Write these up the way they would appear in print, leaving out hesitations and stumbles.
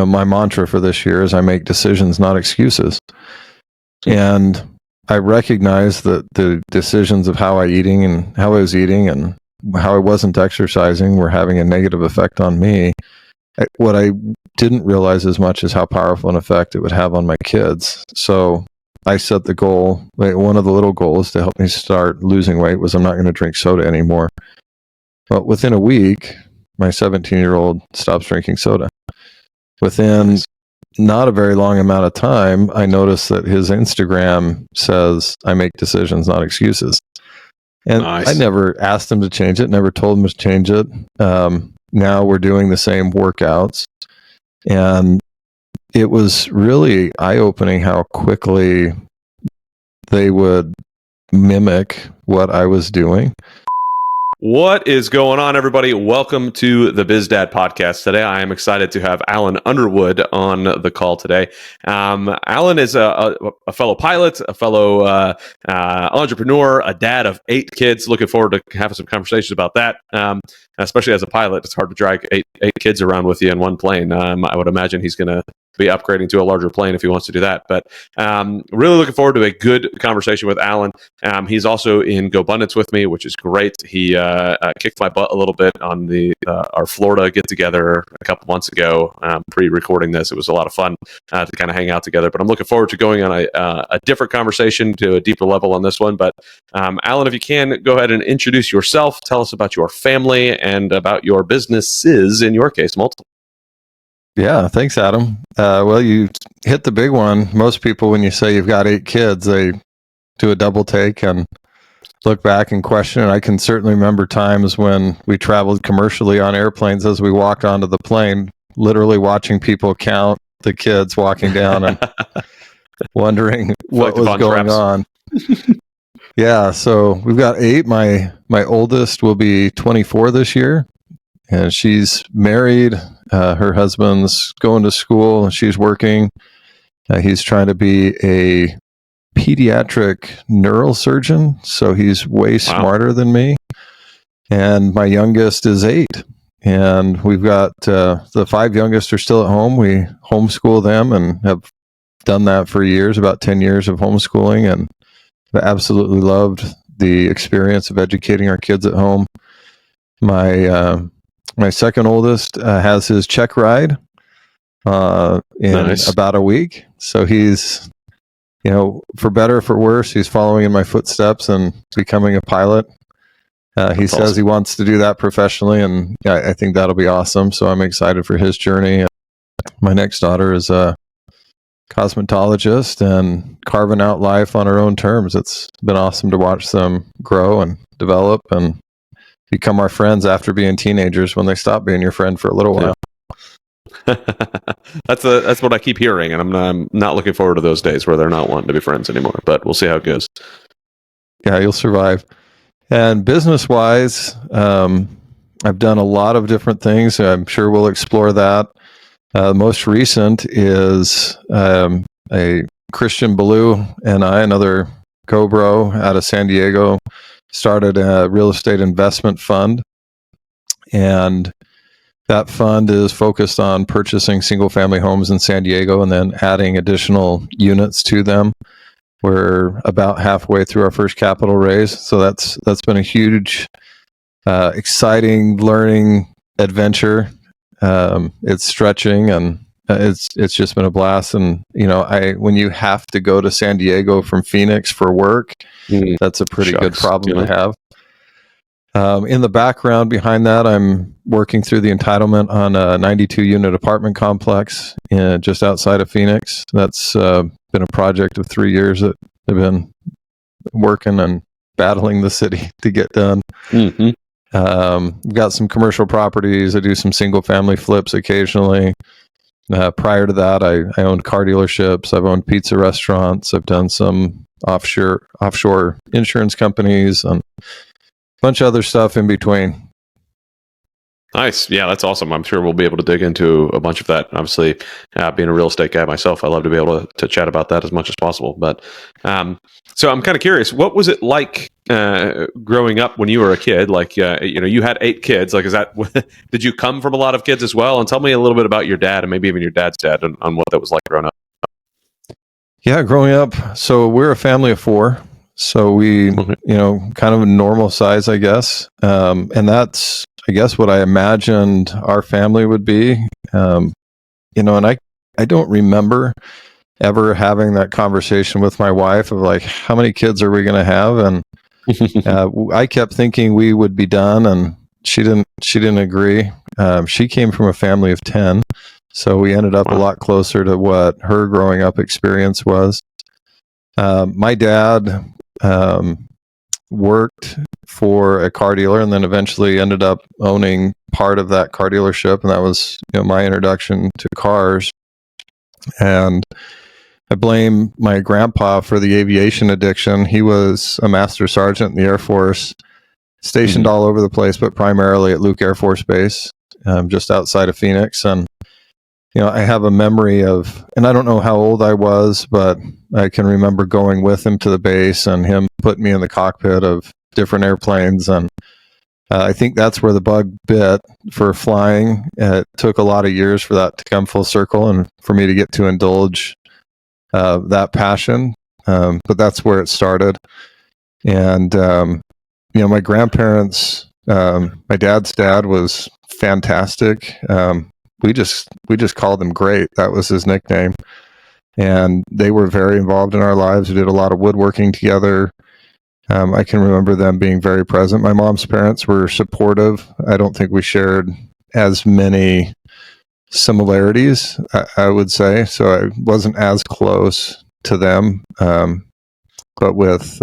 my mantra for this year is I make decisions, not excuses. And I recognize that the decisions of how I was eating and how I wasn't exercising were having a negative effect on me. What I didn't realize as much is how powerful an effect it would have on my kids. So I set the goal, one of the little goals to help me start losing weight was I'm not going to drink soda anymore. But within a week, my 17-year-old stops drinking soda. Within not a very long amount of time, I noticed that his Instagram says, I make decisions, not excuses. And nice. I never asked him to change it, never told him to change it. Now we're doing the same workouts. And it was really eye-opening how quickly they would mimic what I was doing. What is going on, everybody? Welcome to the BizDad podcast. Today, I am excited to have Alan Underwood on the call today. Alan is a fellow pilot, a fellow entrepreneur, a dad of 8 kids. Looking forward to having some conversations about that. Especially as a pilot, it's hard to drag eight kids around with you in one plane. I would imagine he's going to be upgrading to a larger plane if he wants to do that. But really looking forward to a good conversation with Alan. He's also in GoBundance with me, which is great. He kicked my butt a little bit on our Florida get-together a couple months ago, pre-recording this. It was a lot of fun to kind of hang out together. But I'm looking forward to going on a different conversation to a deeper level on this one. But Alan, if you can, go ahead and introduce yourself. Tell us about your family and about your businesses, in your case, multiple. Yeah, thanks, Adam. Well, you hit the big one. Most people, when you say you've got 8 kids, they do a double take and look back and question it. I can certainly remember times when we traveled commercially on airplanes as we walked onto the plane, literally watching people count the kids walking down and wondering what was going on. Yeah, so we've got 8. My oldest will be 24 this year, and she's married. Her husband's going to school. She's working. He's trying to be a pediatric neurosurgeon, so he's way smarter than me. And my youngest is 8. And we've got the 5 youngest are still at home. We homeschool them and have done that for years, about 10 years of homeschooling, and I absolutely loved the experience of educating our kids at home. My second oldest has his check ride in about a week. So he's, for better or for worse, he's following in my footsteps and becoming a pilot. He says he wants to do that professionally, and I think that'll be awesome. So I'm excited for his journey. My next daughter is a cosmetologist and carving out life on her own terms. It's been awesome to watch them grow and develop and become our friends after being teenagers when they stop being your friend for a little while. That's what I keep hearing, and I'm not looking forward to those days where they're not wanting to be friends anymore, but we'll see how it goes. Yeah, you'll survive. And business-wise, I've done a lot of different things. I'm sure we'll explore that. Most recent is a Christian Ballou and I, another co-bro out of San Diego, started a real estate investment fund. And that fund is focused on purchasing single-family homes in San Diego and then adding additional units to them. We're about halfway through our first capital raise, so that's been a huge, exciting learning adventure. It's stretching and it's just been a blast. And when you have to go to San Diego from Phoenix for work, that's a pretty good problem to have. In the background behind that, I'm working through the entitlement on a 92-unit apartment complex just outside of Phoenix. That's been a project of 3 years that I've been working and battling the city to get done. Mm-hmm. We've got some commercial properties. I do some single-family flips occasionally. Prior to that, I owned car dealerships. I've owned pizza restaurants. I've done some offshore insurance companies and bunch of other stuff in between. Nice. Yeah, that's awesome. I'm sure we'll be able to dig into a bunch of that. Obviously, being a real estate guy myself, I love to be able to chat about that as much as possible. But so I'm kind of curious, what was it like growing up when you were a kid? Like, you had 8 kids. Like, did you come from a lot of kids as well? And tell me a little bit about your dad and maybe even your dad's dad on what that was like growing up. Yeah, growing up. So we're a family of 4. So we, kind of a normal size, I guess. And that's, I guess, what I imagined our family would be. And I don't remember ever having that conversation with my wife of like, how many kids are we going to have? And I kept thinking we would be done, and she didn't agree. She came from a family of 10. So we ended up a lot closer to what her growing up experience was. My dad worked for a car dealer and then eventually ended up owning part of that car dealership. And that was, my introduction to cars. And I blame my grandpa for the aviation addiction. He was a master sergeant in the Air Force, stationed all over the place, but primarily at Luke Air Force Base, just outside of Phoenix. And I have a memory of, and I don't know how old I was, but I can remember going with him to the base and him putting me in the cockpit of different airplanes. And I think that's where the bug bit for flying. It took a lot of years for that to come full circle and for me to get to indulge that passion. But that's where it started. And, my grandparents, my dad's dad was fantastic. We just called him Great. That was his nickname. And they were very involved in our lives. We did a lot of woodworking together. I can remember them being very present. My mom's parents were supportive. I don't think we shared as many similarities, I would say. So I wasn't as close to them. But with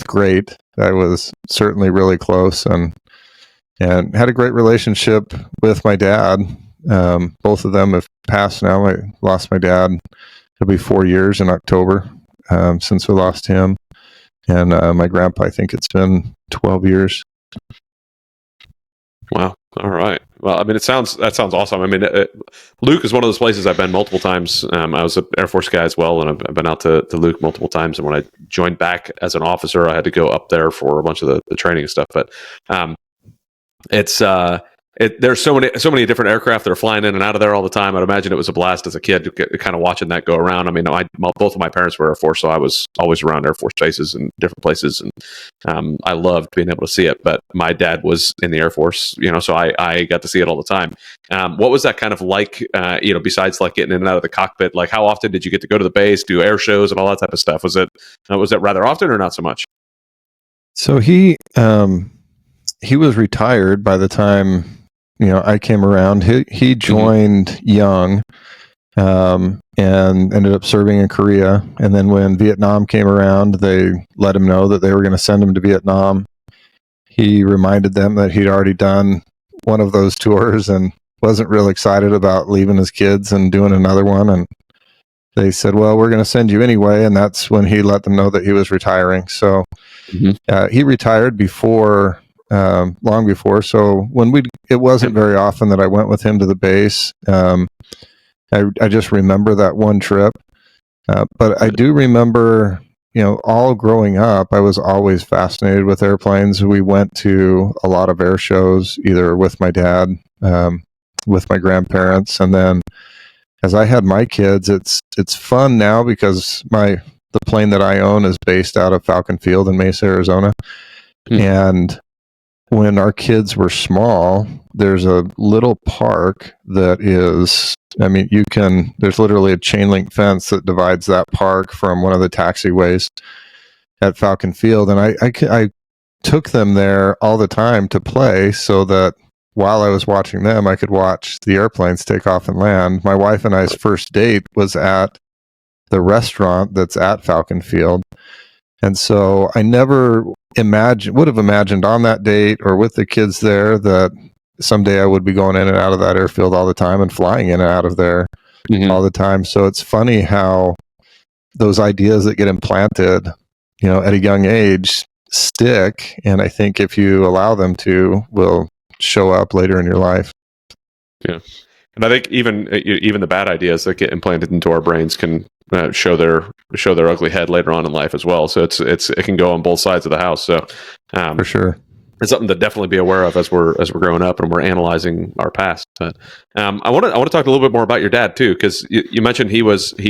Great, I was certainly really close and had a great relationship with my dad. Both of them have passed now. I lost my dad. It'll be 4 years in October since we lost him. And my grandpa, I think it's been 12 years. Wow. All right. Well, I mean, that sounds awesome. I mean, Luke is one of those places I've been multiple times. I was an Air Force guy as well, and I've been out to Luke multiple times. And when I joined back as an officer, I had to go up there for a bunch of the training and stuff. But it's there's so many different aircraft that are flying in and out of there all the time. I'd imagine it was a blast as a kid, kind of watching that go around. I mean, both of my parents were Air Force, so I was always around Air Force bases and different places, and I loved being able to see it. But my dad was in the Air Force, so I got to see it all the time. What was that kind of like? Besides like getting in and out of the cockpit, like how often did you get to go to the base, do air shows, and all that type of stuff? Was it rather often or not so much? So he was retired by the time I came around. He joined young and ended up serving in Korea. And then when Vietnam came around, they let him know that they were going to send him to Vietnam. He reminded them that he'd already done one of those tours and wasn't real excited about leaving his kids and doing another one. And they said, well, we're going to send you anyway. And that's when he let them know that he was retiring. So he retired before... long before. So it wasn't very often that I went with him to the base. I just remember that one trip. But I do remember, all growing up, I was always fascinated with airplanes. We went to a lot of air shows, either with my dad, with my grandparents. And then as I had my kids, it's fun now because the plane that I own is based out of Falcon Field in Mesa, Arizona. And when our kids were small, there's a little park that is, there's literally a chain link fence that divides that park from one of the taxiways at Falcon Field. And I took them there all the time to play so that while I was watching them, I could watch the airplanes take off and land. My wife and I's first date was at the restaurant that's at Falcon Field. And so I never would have imagined on that date or with the kids there that someday I would be going in and out of that airfield all the time and flying in and out of there all the time. So it's funny how those ideas that get implanted, at a young age stick. And I think if you allow them to, will show up later in your life. Yeah. And I think even the bad ideas that get implanted into our brains can show their ugly head later on in life as well. So it can go on both sides of the house. So For sure. it's something to definitely be aware of as we're growing up and we're analyzing our past. But I want to talk a little bit more about your dad too, because you mentioned he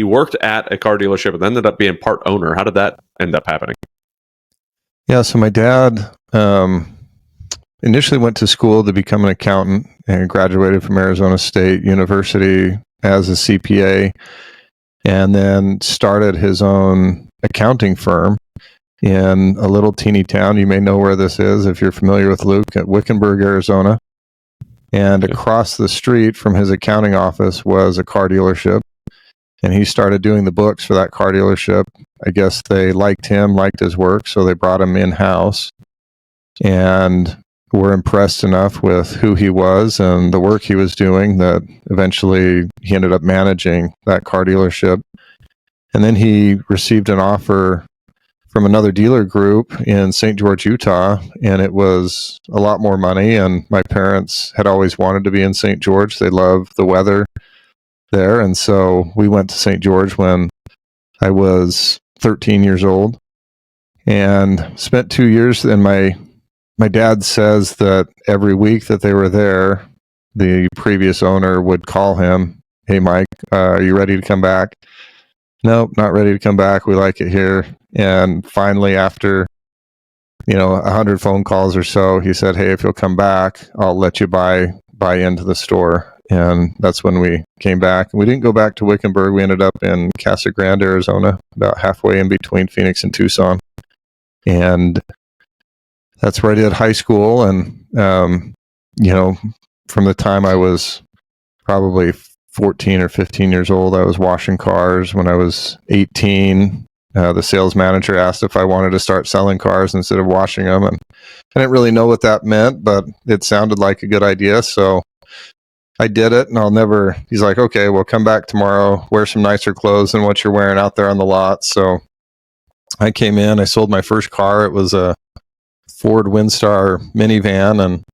worked at a car dealership and ended up being part owner. How did that end up happening? Yeah. So my dad initially went to school to become an accountant and graduated from Arizona State University as a CPA, and then started his own accounting firm in a little teeny town. You may know where this is if you're familiar with Luke, at Wickenburg, Arizona. And across the street from his accounting office was a car dealership. And he started doing the books for that car dealership. I guess they liked him, liked his work, so they brought him in-house and were impressed enough with who he was and the work he was doing that eventually he ended up managing that car dealership. And then he received an offer from another dealer group in St. George, Utah, and it was a lot more money. And my parents had always wanted to be in St. George. They love the weather there. And so we went to St. George when I was 13 years old and spent 2 years. And my dad says that every week that they were there, the previous owner would call him, "Hey, Mike, are you ready to come back?" "Nope, not ready to come back. We like it here." And finally, after 100 phone calls or so, he said, "Hey, if you'll come back, I'll let you buy into the store." And that's when we came back. We didn't go back to Wickenburg. We ended up in Casa Grande, Arizona, about halfway in between Phoenix and Tucson. And that's where I did high school. And, from the time I was probably 14 or 15 years old, I was washing cars. When I was 18, the sales manager asked if I wanted to start selling cars instead of washing them. And I didn't really know what that meant, but it sounded like a good idea. So I did it, and he's like, "Okay, well, come back tomorrow, wear some nicer clothes than what you're wearing out there on the lot." So I came in, I sold my first car. It was a Ford Windstar minivan, and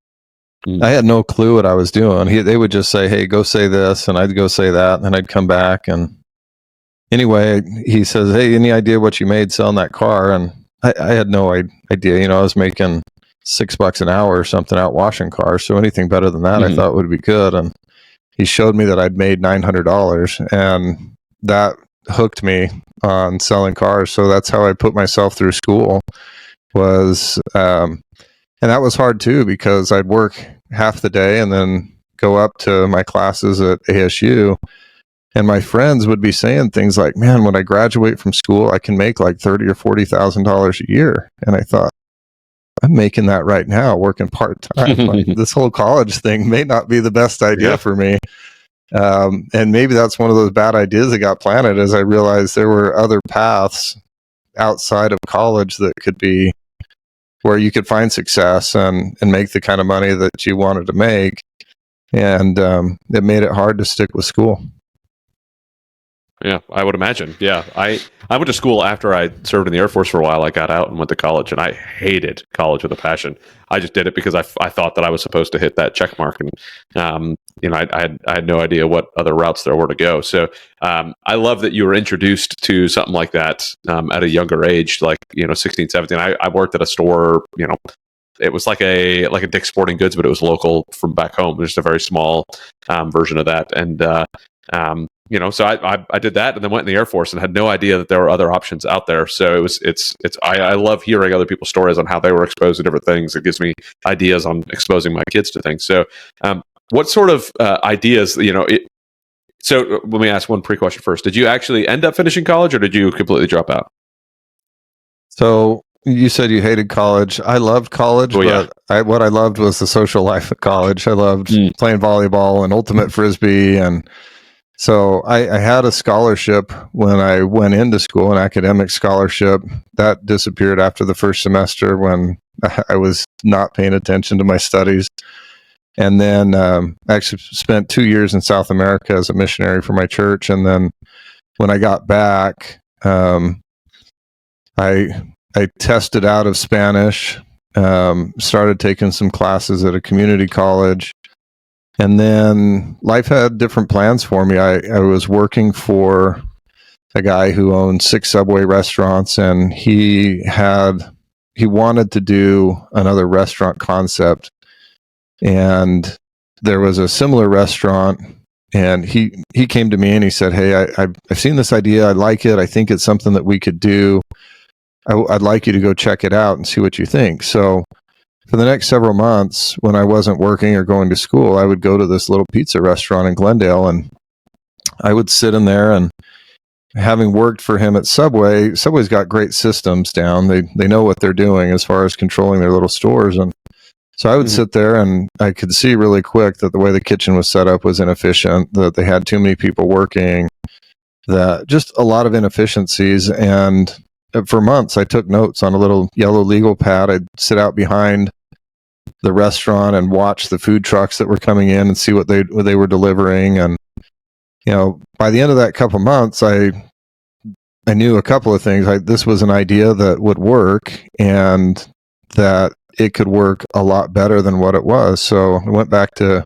I had no clue what I was doing. They would just say, "Hey, go say this," and I'd go say that, and I'd come back. And anyway, he says, "Hey, any idea what you made selling that car?" And I had no idea. I was making $6 an hour or something out washing cars. So anything better than that, I thought would be good. And he showed me that I'd made $900, and that hooked me on selling cars. So that's how I put myself through school and that was hard too, because I'd work half the day and then go up to my classes at ASU. And my friends would be saying things like, "Man, when I graduate from school, I can make like $30,000 or $40,000 a year." And I thought, I'm making that right now, working part-time. Like, this whole college thing may not be the best idea for me. And maybe that's one of those bad ideas that got planted, as I realized there were other paths outside of college that could be where you could find success and make the kind of money that you wanted to make. And it made it hard to stick with school. Yeah, I would imagine. Yeah, I went to school after I served in the Air Force for a while. I got out and went to college, and I hated college with a passion. I just did it because I thought that I was supposed to hit that check mark, and I had no idea what other routes there were to go. So I love that you were introduced to something like that at a younger age, like 16, 17. I worked at a store. It was like a Dick's Sporting Goods, but it was local from back home. Just a very small version of that, and so I did that, and then went in the Air Force, and had no idea that there were other options out there. So I love hearing other people's stories on how they were exposed to different things. It gives me ideas on exposing my kids to things. So what sort of ideas? So let me ask one pre-question first. Did you actually end up finishing college, or did you completely drop out? So you said you hated college. I loved college, but what I loved was the social life at college. I loved playing volleyball and ultimate frisbee, and so I had a scholarship when I went into school, an academic scholarship. That disappeared after the first semester when I was not paying attention to my studies. And then I actually spent 2 years in South America as a missionary for my church. And then when I got back, I tested out of Spanish, started taking some classes at a community college. And then life had different plans for me. I was working for a guy who owned 6 Subway restaurants, and he wanted to do another restaurant concept. And there was a similar restaurant, and he came to me and he said, "Hey, I've seen this idea. I like it. I think it's something that we could do. I'd like you to go check it out and see what you think." So for the next several months, when I wasn't working or going to school, I would go to this little pizza restaurant in Glendale, and I would sit in there. And having worked for him at Subway's got great systems down. They know what they're doing as far as controlling their little stores. And so I would sit there, and I could see really quick that the way the kitchen was set up was inefficient, that they had too many people working, that just a lot of inefficiencies. And for months, I took notes on a little yellow legal pad. I'd sit out behind the restaurant and watch the food trucks that were coming in and see what they were delivering. And by the end of that couple months, I knew a couple of things. This was an idea that would work, and that it could work a lot better than what it was. So I went back to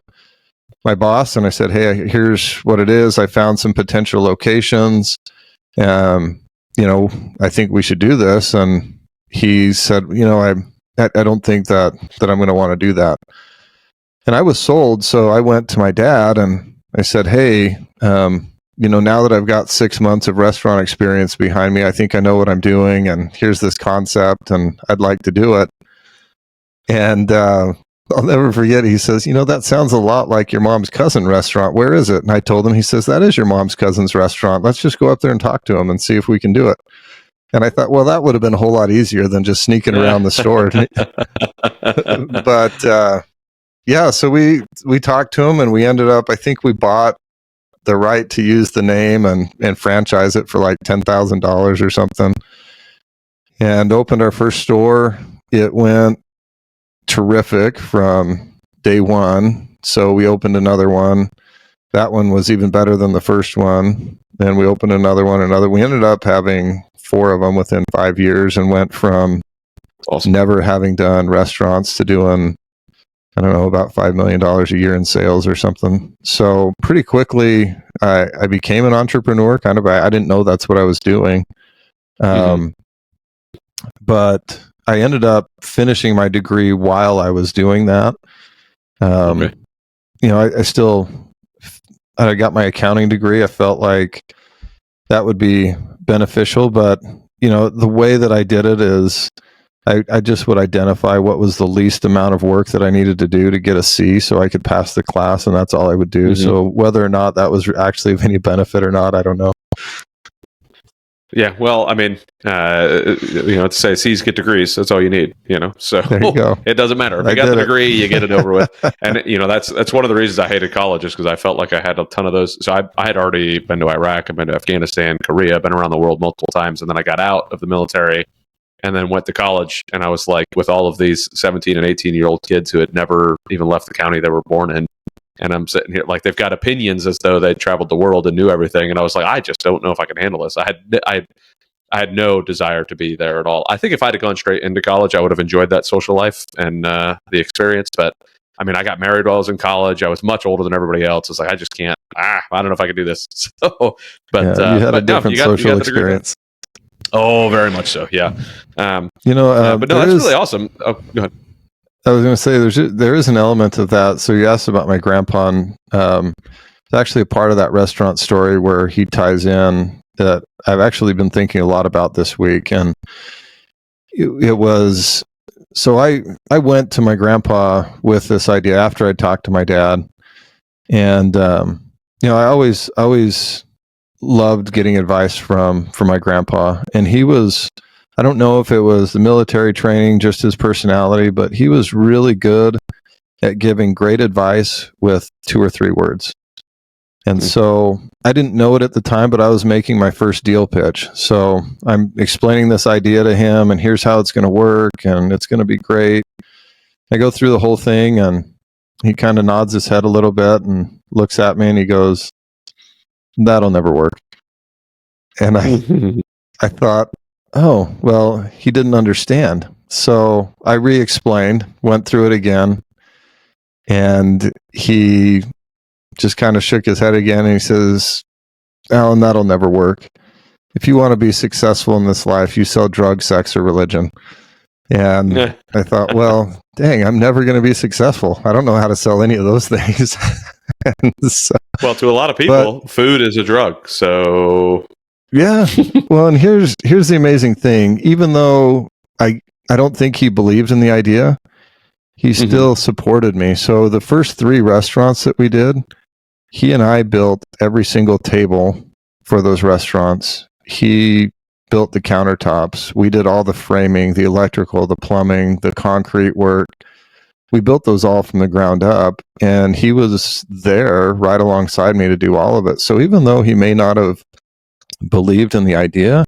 my boss and I said, "Hey, here's what it is. I found some potential locations. I think we should do this." And he said, I don't think that I'm going to want to do that. And I was sold. So I went to my dad and I said, "Hey, now that I've got 6 months of restaurant experience behind me, I think I know what I'm doing. And here's this concept, and I'd like to do it." And I'll never forget, he says, "That sounds a lot like your mom's cousin restaurant. Where is it?" And I told him, he says, "That is your mom's cousin's restaurant. Let's just go up there and talk to him and see if we can do it." And I thought, well, that would have been a whole lot easier than just sneaking around the store. But so we talked to him, and we ended up, I think we bought the right to use the name and franchise it for like $10,000 or something, and opened our first store. It went terrific from day one. So we opened another one. That one was even better than the first one. Then we opened another one. We ended up having 4 of them within 5 years, and went from never having done restaurants to doing, I don't know, about $5 million a year in sales or something. So pretty quickly, I became an entrepreneur. Kind of, I didn't know that's what I was doing. But I ended up finishing my degree while I was doing that. I got my accounting degree. I felt like that would be beneficial, but the way that I did it is I just would identify what was the least amount of work that I needed to do to get a C so I could pass the class, and that's all I would do. So whether or not that was actually of any benefit or not, I don't know. Yeah, well, I mean, to say C's get degrees, that's all you need, So there you go. It doesn't matter. If you got the degree, you get it over with. And that's one of the reasons I hated college, is because I felt like I had a ton of those. So I had already been to Iraq, I've been to Afghanistan, Korea, been around the world multiple times, and then I got out of the military and then went to college. And I was like with all of these 17 and 18-year-old kids who had never even left the county they were born in. And I'm sitting here like they've got opinions as though they traveled the world and knew everything. And I was like, I just don't know if I can handle this. I had no desire to be there at all. I think if I'd have gone straight into college, I would have enjoyed that social life and the experience. But I mean, I got married while I was in college. I was much older than everybody else. It's like, I just can't. I don't know if I could do this. So, but you had a different social experience. Oh, very much so. Yeah. But no, that's really awesome. Oh, go ahead. I was going to say there is an element of that. So you asked about my grandpa. It's actually a part of that restaurant story where he ties in that I've actually been thinking a lot about this week. And it was, so I went to my grandpa with this idea after I talked to my dad. And, I always loved getting advice from my grandpa. And he was, I don't know if it was the military training, just his personality, but he was really good at giving great advice with 2 or 3 words. And so I didn't know it at the time, but I was making my first deal pitch. So I'm explaining this idea to him, and here's how it's going to work, and it's going to be great. I go through the whole thing, and he kind of nods his head a little bit and looks at me, and he goes, "That'll never work." And I thought, oh, well, he didn't understand. So I re-explained, went through it again. And he just kind of shook his head again, and he says, Alan, that'll never work. If you want to be successful in this life, you sell drugs, sex, or religion. And I thought, well, dang, I'm never going to be successful. I don't know how to sell any of those things. Well, to a lot of people, food is a drug. So yeah. Well, and here's the amazing thing. Even though I don't think he believed in the idea, he still supported me. So the first 3 restaurants that we did, he and I built every single table for those restaurants. He built the countertops. We did all the framing, the electrical, the plumbing, the concrete work. We built those all from the ground up, and he was there right alongside me to do all of it. So even though he may not have believed in the idea,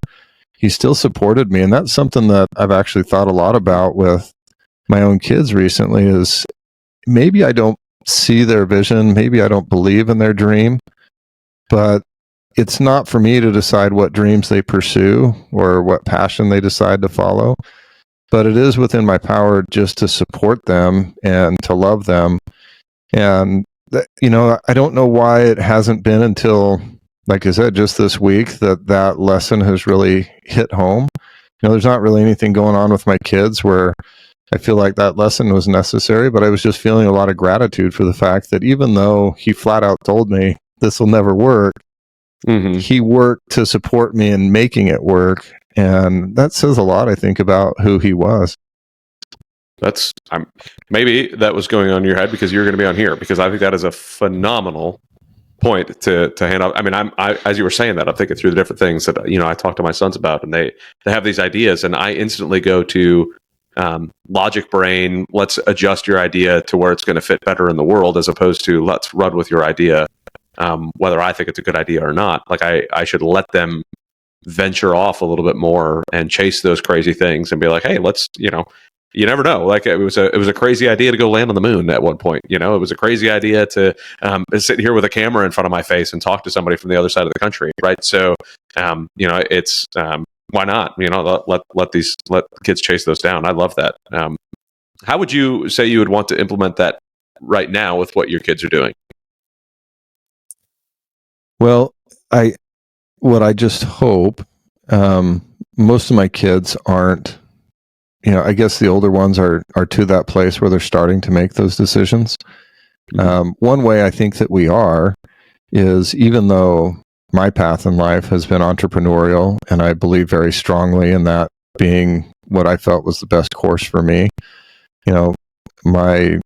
he still supported me. And that's something that I've actually thought a lot about with my own kids recently, is maybe I don't see their vision, maybe I don't believe in their dream, but it's not for me to decide what dreams they pursue or what passion they decide to follow, but it is within my power just to support them and to love them. And I don't know why it hasn't been until, like I said, just this week that lesson has really hit home. There's not really anything going on with my kids where I feel like that lesson was necessary, but I was just feeling a lot of gratitude for the fact that even though he flat out told me this will never work, he worked to support me in making it work. And that says a lot, I think, about who he was. Maybe that was going on in your head because you're going to be on here, because I think that is a phenomenal point to hand out. I mean, as you were saying that, I'm thinking through the different things that, I talk to my sons about, and they have these ideas, and I instantly go to logic brain. Let's adjust your idea to where it's going to fit better in the world, as opposed to let's run with your idea. Whether I think it's a good idea or not, like I should let them venture off a little bit more and chase those crazy things and be like, hey, let's, you never know. Like it was a crazy idea to go land on the moon at one point. It was a crazy idea to sit here with a camera in front of my face and talk to somebody from the other side of the country. Right. So, it's why not? Let kids chase those down. I love that. How would you say you would want to implement that right now with what your kids are doing? Well, what I just hope, most of my kids aren't, I guess the older ones are to that place where they're starting to make those decisions. One way I think that we are is, even though my path in life has been entrepreneurial, and I believe very strongly in that being what I felt was the best course for me. My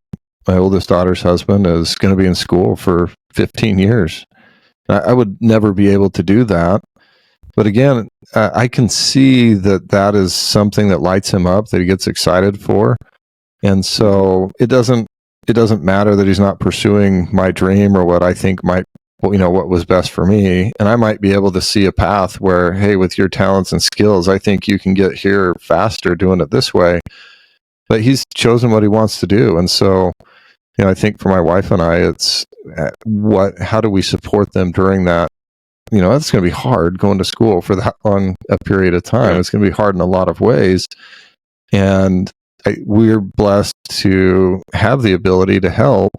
oldest daughter's husband is going to be in school for 15 years. I would never be able to do that. But again, I can see that is something that lights him up, that he gets excited for. And so it doesn't matter that he's not pursuing my dream or what I think what was best for me. And I might be able to see a path where, hey, with your talents and skills, I think you can get here faster doing it this way. But he's chosen what he wants to do. And so, I think for my wife and I, it's how do we support them during that? That's going to be hard, going to school for that long a period of time. It's going to be hard in a lot of ways. And we're blessed to have the ability to help.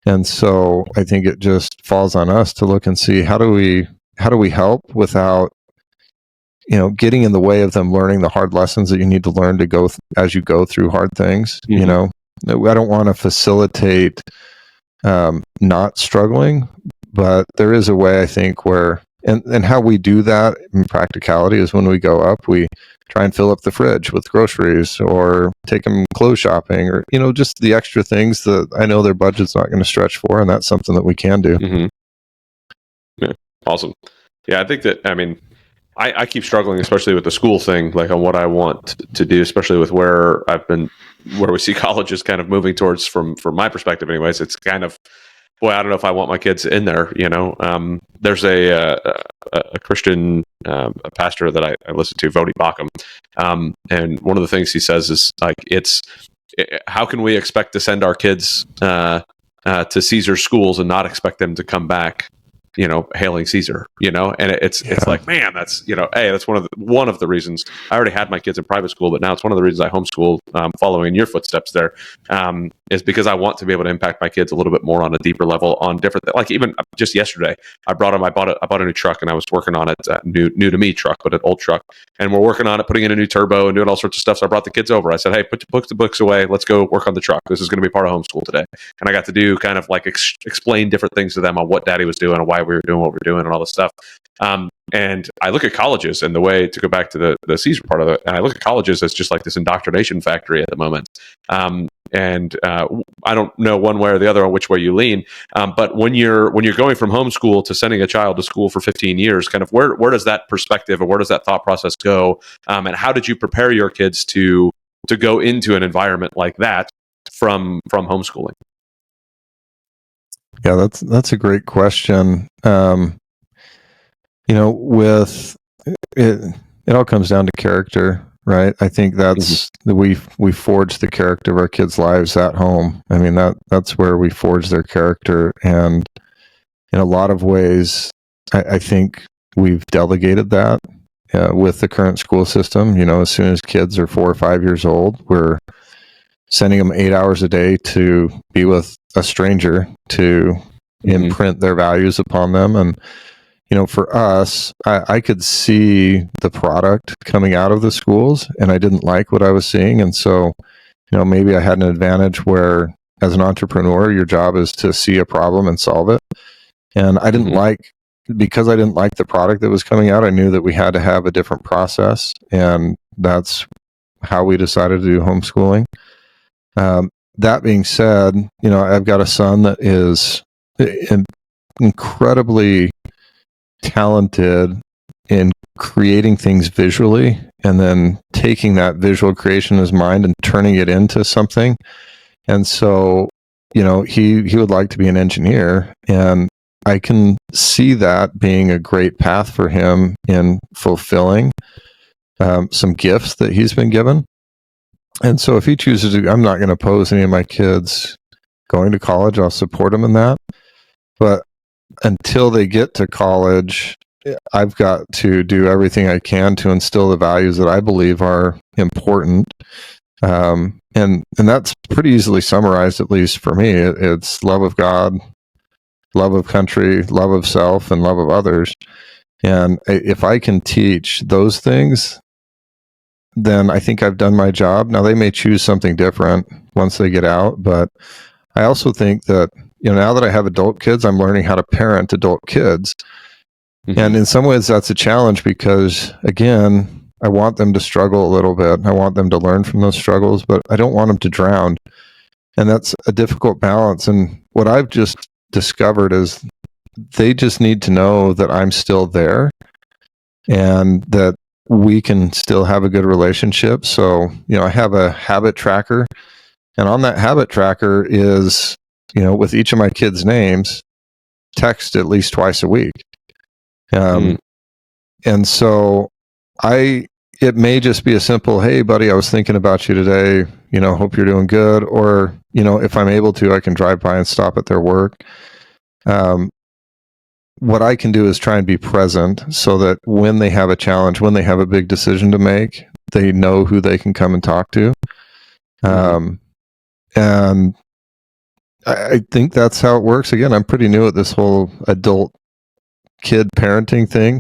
And so I think it just falls on us to look and see, how do we help without, getting in the way of them learning the hard lessons that you need to learn to go as you go through hard things. I don't want to facilitate not struggling, but there is a way, I think, where and how we do that in practicality is when we go up, we try and fill up the fridge with groceries, or take them clothes shopping, or just the extra things that I know their budget's not going to stretch for, and that's something that we can do. Yeah, awesome. Yeah, I think that, I keep struggling, especially with the school thing, like on what I want to do, especially with where we see colleges kind of moving towards, from my perspective anyways. It's kind of, boy, I don't know if I want my kids in there. There's a Christian pastor that I listen to, Vodi Bakum, and one of the things he says is, like, how can we expect to send our kids to Caesar schools and not expect them to come back hailing Caesar, and it's like, man, that's, hey, that's one of the reasons I already had my kids in private school, but now it's one of the reasons I homeschool, following in your footsteps there, is because I want to be able to impact my kids a little bit more on a deeper level on different, like even just yesterday, I bought a new truck, and I was working on it, new to me truck, but an old truck, and we're working on it, putting in a new turbo and doing all sorts of stuff. So I brought the kids over. I said, hey, put the books away. Let's go work on the truck. This is going to be part of homeschool today. And I got to do kind of like explain different things to them on what Daddy was doing and why we were doing what we were doing and all this stuff. And I look at colleges, and the way to go back to the Caesar part of it, and I look at colleges as just like this indoctrination factory at the moment. I don't know one way or the other on which way you lean. But when you're going from homeschool to sending a child to school for 15 years, kind of where does that perspective and where does that thought process go? And how did you prepare your kids to go into an environment like that from homeschooling? Yeah, that's a great question. With it all comes down to character, right? I think that's we forge the character of our kids' lives at home. I mean, that's where we forge their character, and in a lot of ways, I think we've delegated that with the current school system. As soon as kids are 4 or 5 years old, we're sending them 8 hours a day to be with a stranger to imprint their values upon them. And for us, I could see the product coming out of the schools, and I didn't like what I was seeing. And so, maybe I had an advantage where, as an entrepreneur, your job is to see a problem and solve it. And I didn't because I didn't like the product that was coming out, I knew that we had to have a different process. And that's how we decided to do homeschooling. That being said, I've got a son that is incredibly talented in creating things visually, and then taking that visual creation in his mind and turning it into something. And so, he would like to be an engineer, and I can see that being a great path for him in fulfilling some gifts that he's been given. And so if he chooses to, I'm not going to oppose any of my kids going to college. I'll support them in that. But until they get to college, I've got to do everything I can to instill the values that I believe are important. And that's pretty easily summarized, at least for me. It's love of God, love of country, love of self, and love of others. And if I can teach those things, then I think I've done my job. Now, they may choose something different once they get out, but I also think that, now that I have adult kids, I'm learning how to parent adult kids. And in some ways, that's a challenge because, again, I want them to struggle a little bit. I want them to learn from those struggles, but I don't want them to drown. And that's a difficult balance. And what I've just discovered is they just need to know that I'm still there and that we can still have a good relationship. So, I have a habit tracker, and on that habit tracker is, with each of my kids' names, text at least twice a week. And so it may just be a simple, hey buddy, I was thinking about you today, hope you're doing good. Or, if I'm able to, I can drive by and stop at their work. What I can do is try and be present so that when they have a challenge, when they have a big decision to make, they know who they can come and talk to. And I think that's how it works. Again, I'm pretty new at this whole adult kid parenting thing.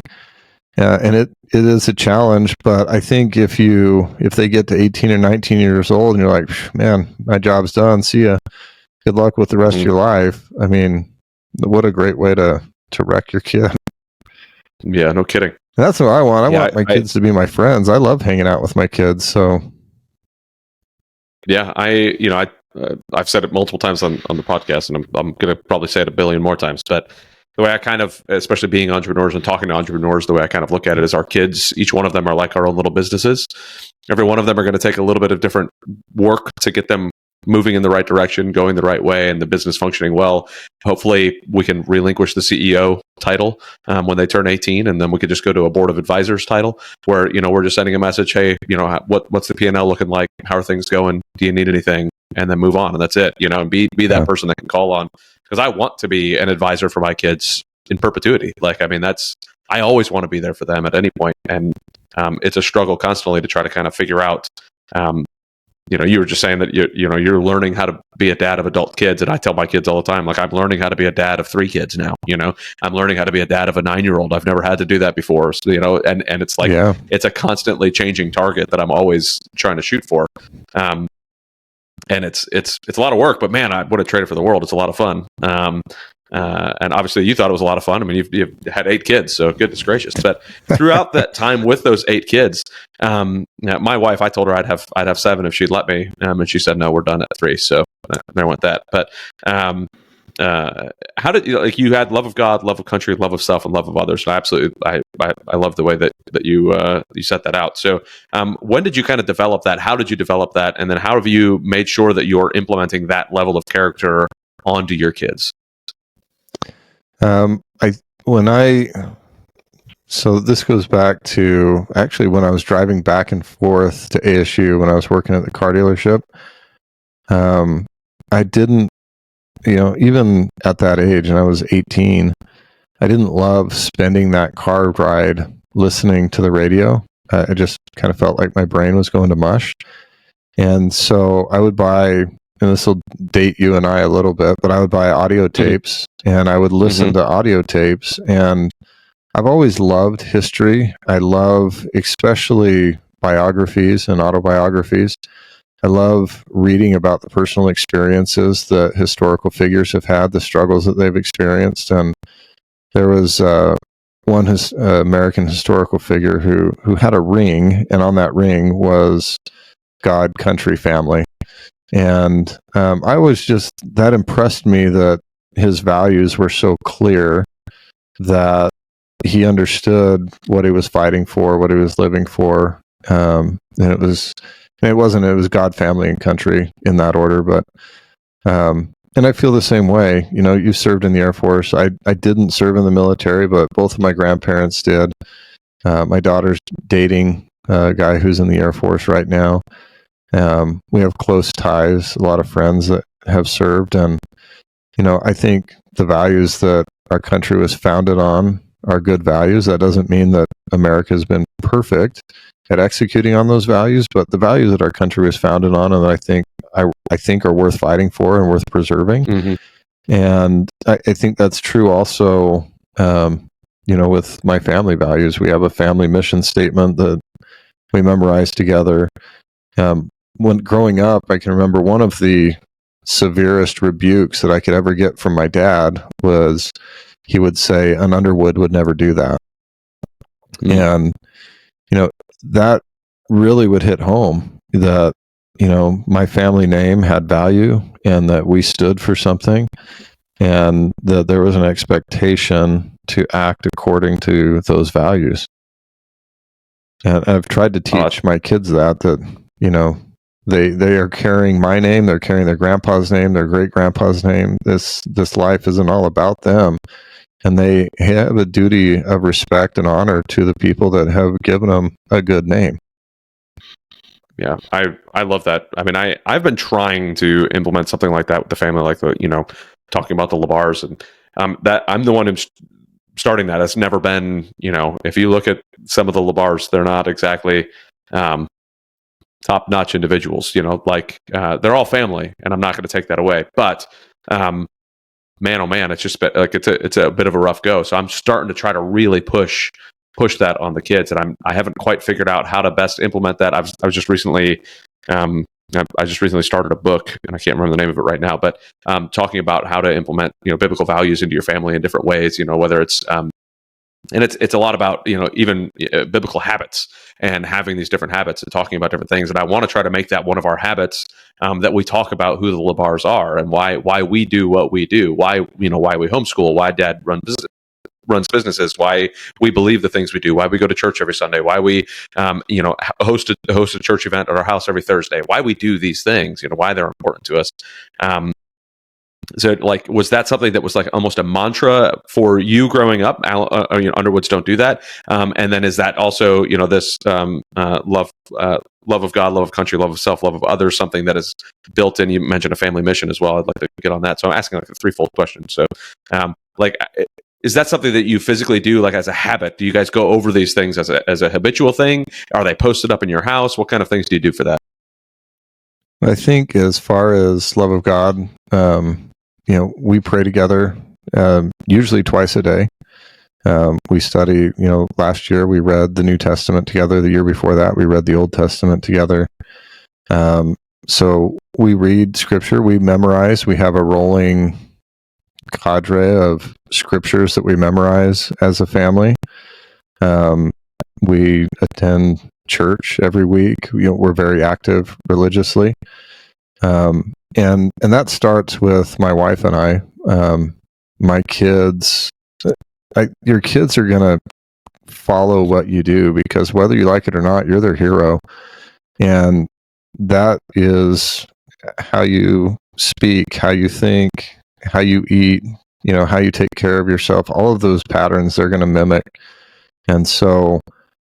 And it is a challenge, but I think if they get to 18 or 19 years old and you're like, man, my job's done, see ya, good luck with the rest of your life. I mean, what a great way to wreck your kid. Yeah, no kidding. And that's what I want. I want my kids to be my friends. I love hanging out with my kids. So yeah, I've said it multiple times on the podcast, and I'm going to probably say it a billion more times, but the way I kind of, especially being entrepreneurs and talking to entrepreneurs, the way I kind of look at it is our kids, each one of them are like our own little businesses. Every one of them are going to take a little bit of different work to get them moving in the right direction, going the right way, and the business functioning well. Hopefully we can relinquish the CEO title when they turn 18, and then we could just go to a board of advisors title where, we're just sending a message, hey, what's the P&L looking like? How are things going? Do you need anything? And then move on. And that's it, and be that person that can call on. Because I want to be an advisor for my kids in perpetuity. Like, I mean, I always want to be there for them at any point. And it's a struggle constantly to try to kind of figure out, you were just saying that you're learning how to be a dad of adult kids, and I tell my kids all the time, like, I'm learning how to be a dad of 3 kids now. I'm learning how to be a dad of a 9-year-old. I've never had to do that before. So, and it's like it's a constantly changing target that I'm always trying to shoot for. And it's a lot of work, but man, I would have traded for the world. It's a lot of fun. And obviously you thought it was a lot of fun. I mean, you've had 8 kids, so goodness gracious. But throughout that time with those 8 kids, my wife, I told her I'd have 7 if she'd let me. And she said, no, we're done at 3. So there went that. But how did you had love of God, love of country, love of self, and love of others. And I love the way that you set that out. So when did you kind of develop that? How did you develop that? And then how have you made sure that you're implementing that level of character onto your kids? So this goes back to actually when I was driving back and forth to ASU when I was working at the car dealership. I didn't, even at that age, and I was 18, I didn't love spending that car ride listening to the radio. I just kind of felt like my brain was going to mush. And so I would buy, and this will date you and I a little bit, but I would buy audio tapes and I would listen to audio tapes. And I've always loved history. I love especially biographies and autobiographies. I love reading about the personal experiences that historical figures have had, the struggles that they've experienced. And there was one American historical figure who had a ring, and on that ring was God, country, family. And I was just, that impressed me that his values were so clear, that he understood what he was fighting for, what he was living for. And it was God, family, and country in that order. But, and I feel the same way. You served in the Air Force. I didn't serve in the military, but both of my grandparents did. My daughter's dating a guy who's in the Air Force right now. We have close ties, a lot of friends that have served. And, I think the values that our country was founded on are good values. That doesn't mean that America has been perfect at executing on those values, but the values that our country was founded on, and I think are worth fighting for and worth preserving. Mm-hmm. And I think that's true also, with my family values. We have a family mission statement that we memorized together. When growing up, I can remember one of the severest rebukes that I could ever get from my dad was, he would say, an Underwood would never do that. Mm. And, that really would hit home, that, my family name had value and that we stood for something, and that there was an expectation to act according to those values. And I've tried to teach my kids that they are carrying my name, they're carrying their grandpa's name, their great grandpa's name. This life isn't all about them. And they have a duty of respect and honor to the people that have given them a good name. Yeah, I love that. I mean, I've been trying to implement something like that with the family, like talking about the LeBars, and that I'm the one who's starting that. It's never been, if you look at some of the LeBars, they're not exactly top-notch individuals. They're all family, and I'm not going to take that away. But man, oh man, it's just like it's a bit of a rough go. So I'm starting to try to really push that on the kids, and I haven't quite figured out how to best implement that. I just recently started a book, and I can't remember the name of it right now, but talking about how to implement biblical values into your family in different ways. Whether it's and it's a lot about even biblical habits and having these different habits and talking about different things. And I want to try to make that one of our habits, that we talk about who the LeBars are and why we do what we do, why we homeschool, why Dad runs businesses, why we believe the things we do, why we go to church every Sunday, why we host a church event at our house every Thursday, why we do these things, why they're important to us. So, was that something that was like almost a mantra for you growing up? Underwoods don't do that. And then is that also, this love of God, love of country, love of self, love of others, something that is built in? You mentioned a family mission as well. I'd like to get on that. So I'm asking like a threefold question. So, is that something that you physically do, like as a habit? Do you guys go over these things as a habitual thing? Are they posted up in your house? What kind of things do you do for that? I think as far as love of God, we pray together, usually twice a day. We study, last year we read the New Testament together. The year before that, we read the Old Testament together. So we read scripture, we memorize, we have a rolling cadre of scriptures that we memorize as a family. We attend church every week. We're very active religiously. And that starts with my wife and I. My kids, your kids are going to follow what you do, because whether you like it or not, you're their hero. And that is how you speak, how you think, how you eat, how you take care of yourself. All of those patterns they're going to mimic. And so,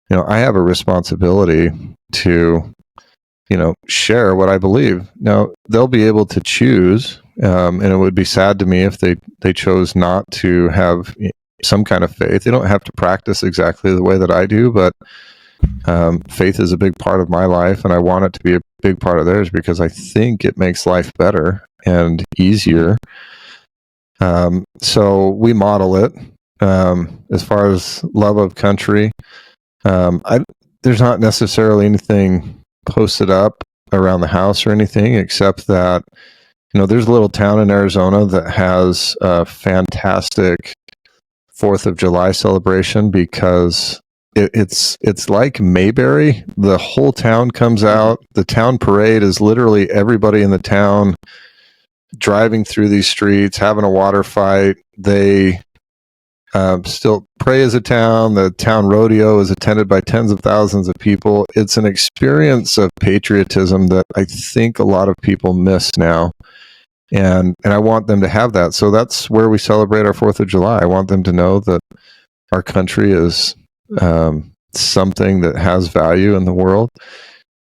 I have a responsibility to, share what I believe. Now, they'll be able to choose, and it would be sad to me if they chose not to have some kind of faith. They don't have to practice exactly the way that I do, but faith is a big part of my life, and I want it to be a big part of theirs because I think it makes life better and easier. So we model it. As far as love of country, there's not necessarily anything posted up around the house or anything, except that there's a little town in Arizona that has a fantastic 4th of July celebration, because it's like Mayberry. The whole town comes out. The town parade is literally everybody in the town driving through these streets, having a water fight. They still pray as a town. The town rodeo is attended by tens of thousands of people. It's an experience of patriotism that I think a lot of people miss now. And I want them to have that. So that's where we celebrate our 4th of July. I want them to know that our country is something that has value in the world.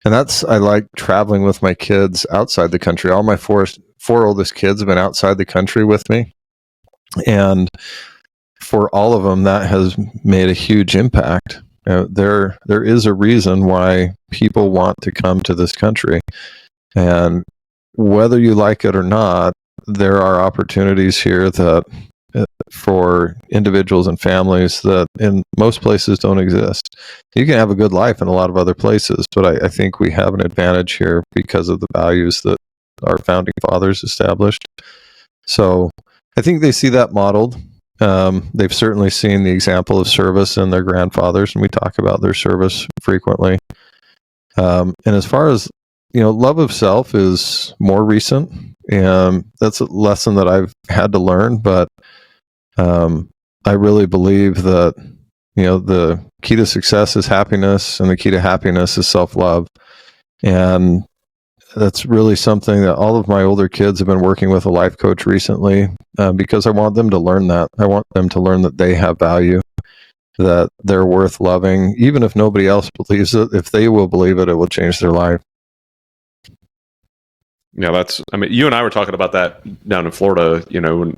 And I like traveling with my kids outside the country. All my four oldest kids have been outside the country with me. And for all of them, that has made a huge impact. There is a reason why people want to come to this country. And whether you like it or not, there are opportunities here that for individuals and families that in most places don't exist. You can have a good life in a lot of other places, but I think we have an advantage here because of the values that our founding fathers established. So I think they see that modeled. They've certainly seen the example of service in their grandfathers, and we talk about their service frequently. And as far as love of self is more recent, and that's a lesson that I've had to learn. But I really believe that the key to success is happiness, and the key to happiness is self-love. And that's really something that all of my older kids have been working with a life coach recently, because I want them to learn that. I want them to learn that they have value, that they're worth loving, even if nobody else believes it. If they will believe it, it will change their life. Yeah, you and I were talking about that down in Florida,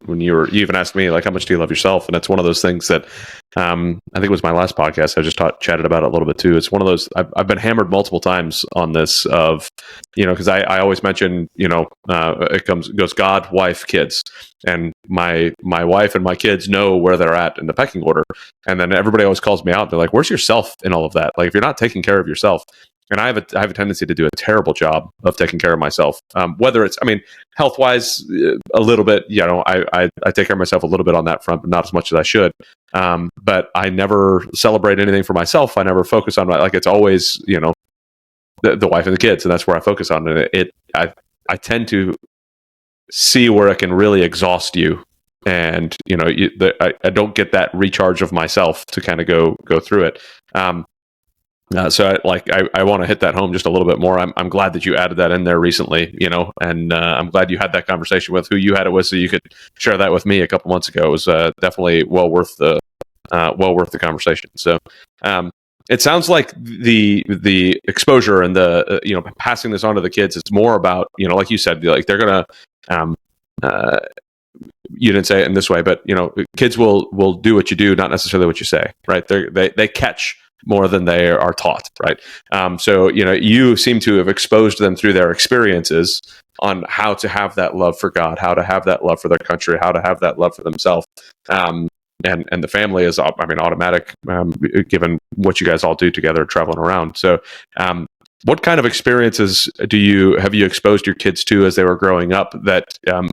when you even asked me, like, how much do you love yourself? And it's one of those things that, I think it was my last podcast. I just chatted about it a little bit too. It's one of those, I've been hammered multiple times on this of, cause I always mention, it goes God, wife, kids. And my wife and my kids know where they're at in the pecking order. And then everybody always calls me out. They're like, where's yourself in all of that? Like, if you're not taking care of yourself. And I have a tendency to do a terrible job of taking care of myself. Whether it's, health wise, a little bit. I take care of myself a little bit on that front, but not as much as I should. But I never celebrate anything for myself. I never focus on it's always the wife and the kids, and that's where I focus on it. I tend to see where it can really exhaust you, and I don't get that recharge of myself to kind of go through it. So I want to hit that home just a little bit more. I'm glad that you added that in there recently, and I'm glad you had that conversation with who you had it with, so you could share that with me a couple months ago. It was definitely well worth the conversation. So it sounds like the exposure and the passing this on to the kids, it's more about like you said, like they're gonna you didn't say it in this way, but kids will do what you do, not necessarily what you say, right? They catch more than they are taught, right? So you seem to have exposed them through their experiences on how to have that love for God, how to have that love for their country, how to have that love for themselves. And the family is, automatic, given what you guys all do together traveling around. So what kind of experiences have you exposed your kids to as they were growing up that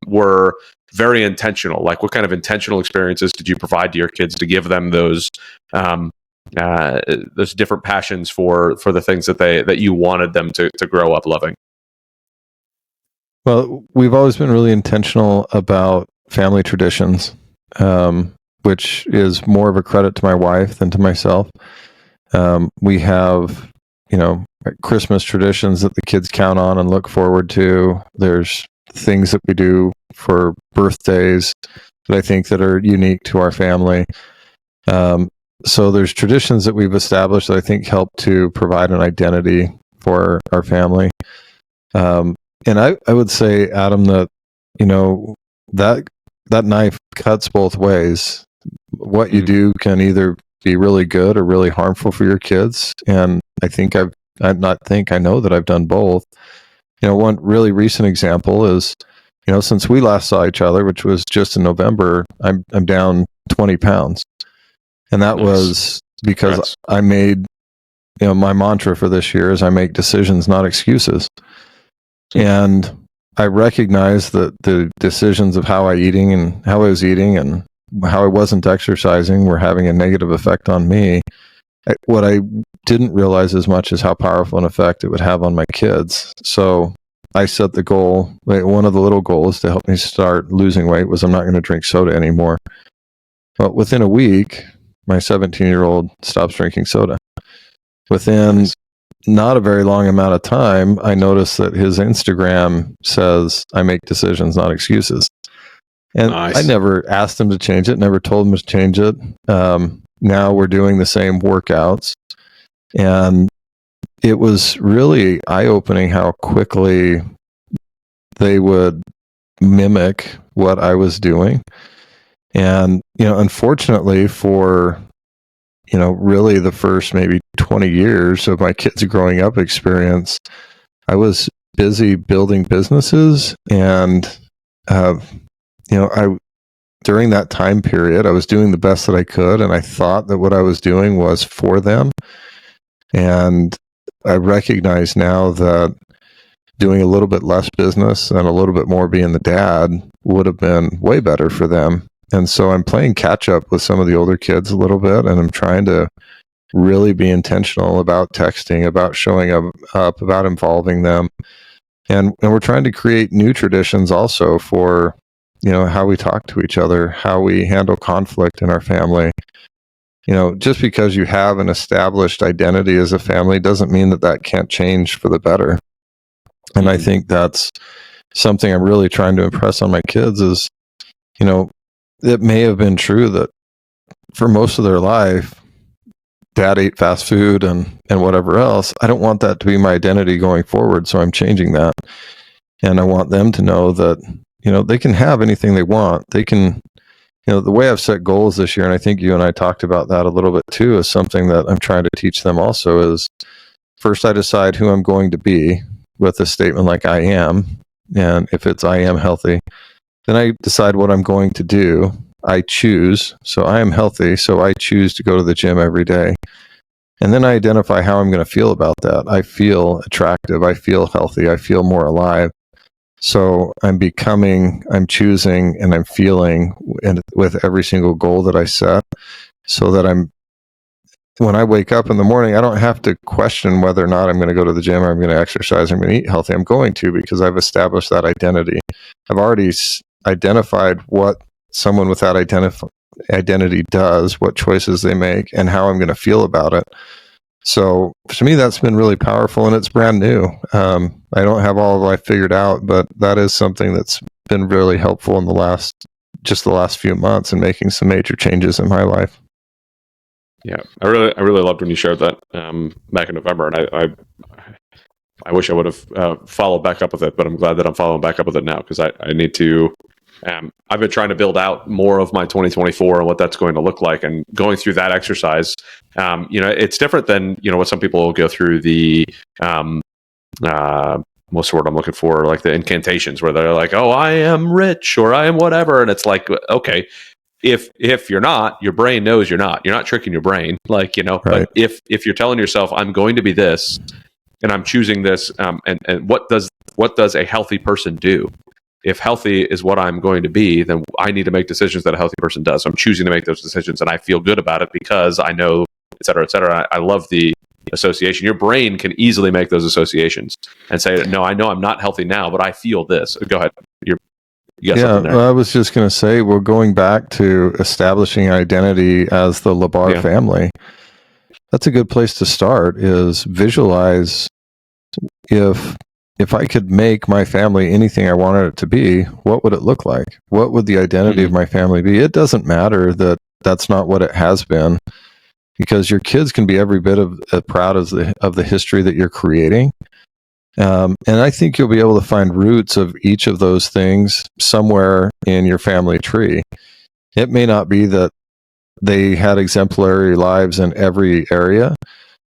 were very intentional? Like, what kind of intentional experiences did you provide to your kids to give them those different passions for the things that you wanted them to grow up loving? Well, we've always been really intentional about family traditions, which is more of a credit to my wife than to myself. We have, Christmas traditions that the kids count on and look forward to. There's things that we do for birthdays that I think that are unique to our family. So there's traditions that we've established that I think help to provide an identity for our family. And I would say, Adam, that, that knife cuts both ways. What you do can either be really good or really harmful for your kids. And I know that I've done both. One really recent example is, since we last saw each other, which was just in November, I'm down 20 pounds. And that was because I made, my mantra for this year is I make decisions, not excuses. And I recognize that the decisions of how I was eating and how I wasn't exercising were having a negative effect on me. What I didn't realize as much is how powerful an effect it would have on my kids. So I set the goal, one of the little goals to help me start losing weight was I'm not going to drink soda anymore. But within a week, my 17-year-old stops drinking soda. Within not a very long amount of time, I noticed that his Instagram says, I make decisions, not excuses. And nice. I never asked him to change it, never told him to change it. Now we're doing the same workouts. And it was really eye-opening how quickly they would mimic what I was doing. And, unfortunately for, really the first maybe 20 years of my kids' growing up experience, I was busy building businesses. And, during that time period, I was doing the best that I could. And I thought that what I was doing was for them. And I recognize now that doing a little bit less business and a little bit more being the dad would have been way better for them. And so I'm playing catch up with some of the older kids a little bit, and I'm trying to really be intentional about texting, about showing up, about involving them. And we're trying to create new traditions also for, how we talk to each other, how we handle conflict in our family. Just because you have an established identity as a family doesn't mean that can't change for the better. And I think that's something I'm really trying to impress on my kids is, it may have been true that for most of their life, dad ate fast food and whatever else. I don't want that to be my identity going forward. So I'm changing that. And I want them to know that, they can have anything they want. They can, the way I've set goals this year, and I think you and I talked about that a little bit too, is something that I'm trying to teach them also is first I decide who I'm going to be with a statement like I am. And if it's I am healthy, then I decide what I'm going to do. I choose. So I am healthy. So I choose to go to the gym every day. And then I identify how I'm going to feel about that. I feel attractive. I feel healthy. I feel more alive. So I'm choosing, and I'm feeling with every single goal that I set so that when I wake up in the morning, I don't have to question whether or not I'm going to go to the gym or I'm going to exercise, I'm going to eat healthy. I'm going to because I've established that identity. I've already identified what someone with that identity does, what choices they make, and how I'm going to feel about it. So to me, that's been really powerful, and it's brand new. I don't have all of life figured out, but that is something that's been really helpful in the last few months in making some major changes in my life. Yeah, I really loved when you shared that back in November, and I wish I would have followed back up with it, but I'm glad that I'm following back up with it now because I need to I've been trying to build out more of my 2024 and what that's going to look like, and going through that exercise. It's different than what some people will go through the what's the word I'm looking for, like the incantations where they're like, "Oh, I am rich," or "I am whatever," and it's like, okay, if you're not, your brain knows you're not. You're not tricking your brain, Right. But if you're telling yourself, "I'm going to be this, and I'm choosing this," and what does a healthy person do? If healthy is what I'm going to be, then I need to make decisions that a healthy person does. So I'm choosing to make those decisions, and I feel good about it because I know, et cetera, et cetera. I love the association. Your brain can easily make those associations and say, "No, I know I'm not healthy now, but I feel this." Go ahead. You got something there. Well, I was just going to say, we're going back to establishing identity as the Labar family. That's a good place to start, is visualize if I could make my family anything I wanted it to be, what would it look like? What would the identity of my family be? It doesn't matter that that's not what it has been, because your kids can be every bit of proud of the history that you're creating. And I think you'll be able to find roots of each of those things somewhere in your family tree. It may not be that they had exemplary lives in every area,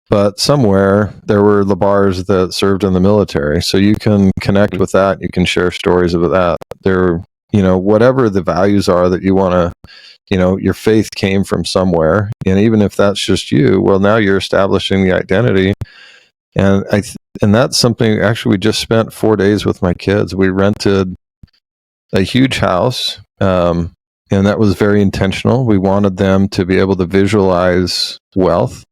but somewhere there were Labars that served in the military. So you can connect with that. You can share stories about that. There, whatever the values are that you want to, your faith came from somewhere. And even if that's just you, well, now you're establishing the identity. And and that's something, actually, we just spent 4 days with my kids. We rented a huge house, and that was very intentional. We wanted them to be able to visualize wealth.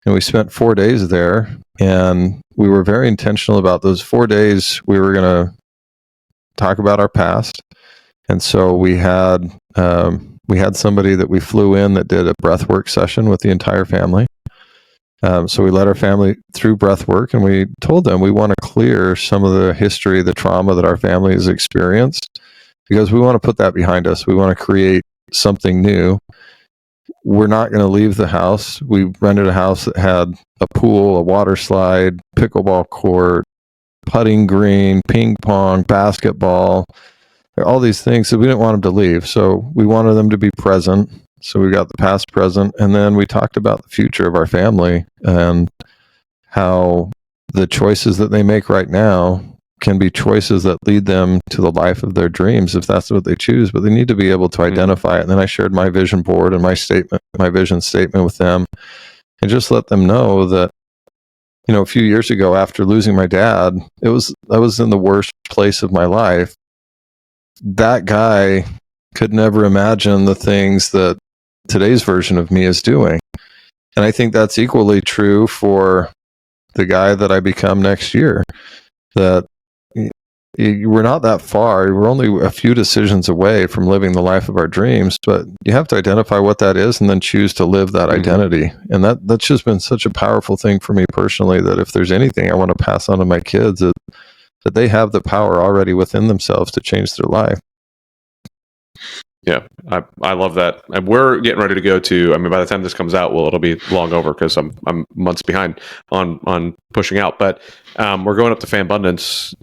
And we spent 4 days there, and we were very intentional about those 4 days. We were going to talk about our past. And so we had somebody that we flew in that did a breathwork session with the entire family. So we led our family through breath work, and we told them we want to clear some of the history, the trauma that our family has experienced, because we want to put that behind us. We want to create something new. We're not going to leave the house. We rented a house that had a pool, a water slide, pickleball court, putting green, ping pong, basketball, all these things. So we didn't want them to leave. So we wanted them to be present. So we got the past, present, and then we talked about the future of our family and how the choices that they make right now can be choices that lead them to the life of their dreams, if that's what they choose. But they need to be able to identify it. And then I shared my vision board and my vision statement with them, and just let them know that, a few years ago, after losing my dad, I was in the worst place of my life. That guy could never imagine the things that today's version of me is doing. And I think that's equally true for the guy that I become next year, that we're not that far. We're only a few decisions away from living the life of our dreams, but you have to identify what that is and then choose to live that identity. And that's just been such a powerful thing for me personally, that if there's anything I want to pass on to my kids, that they have the power already within themselves to change their life. Yeah, I love that. And we're getting ready to go to, by the time this comes out, it'll be long over because I'm months behind on pushing out. But we're going up to Fanbundance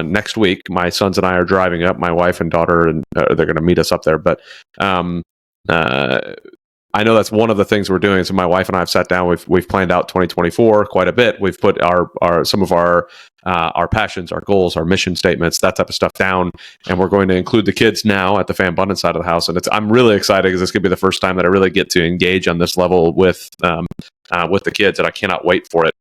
next week. My sons and I are driving up, my wife and daughter, and they're going to meet us up there. But I know that's one of the things we're doing. So my wife and I have sat down. We've planned out 2024 quite a bit. We've put some of our passions, our goals, our mission statements, that type of stuff down, and we're going to include the kids now at the Fanbundance side of the house. And I'm really excited because it's going to be the first time that I really get to engage on this level with the kids, and I cannot wait for it.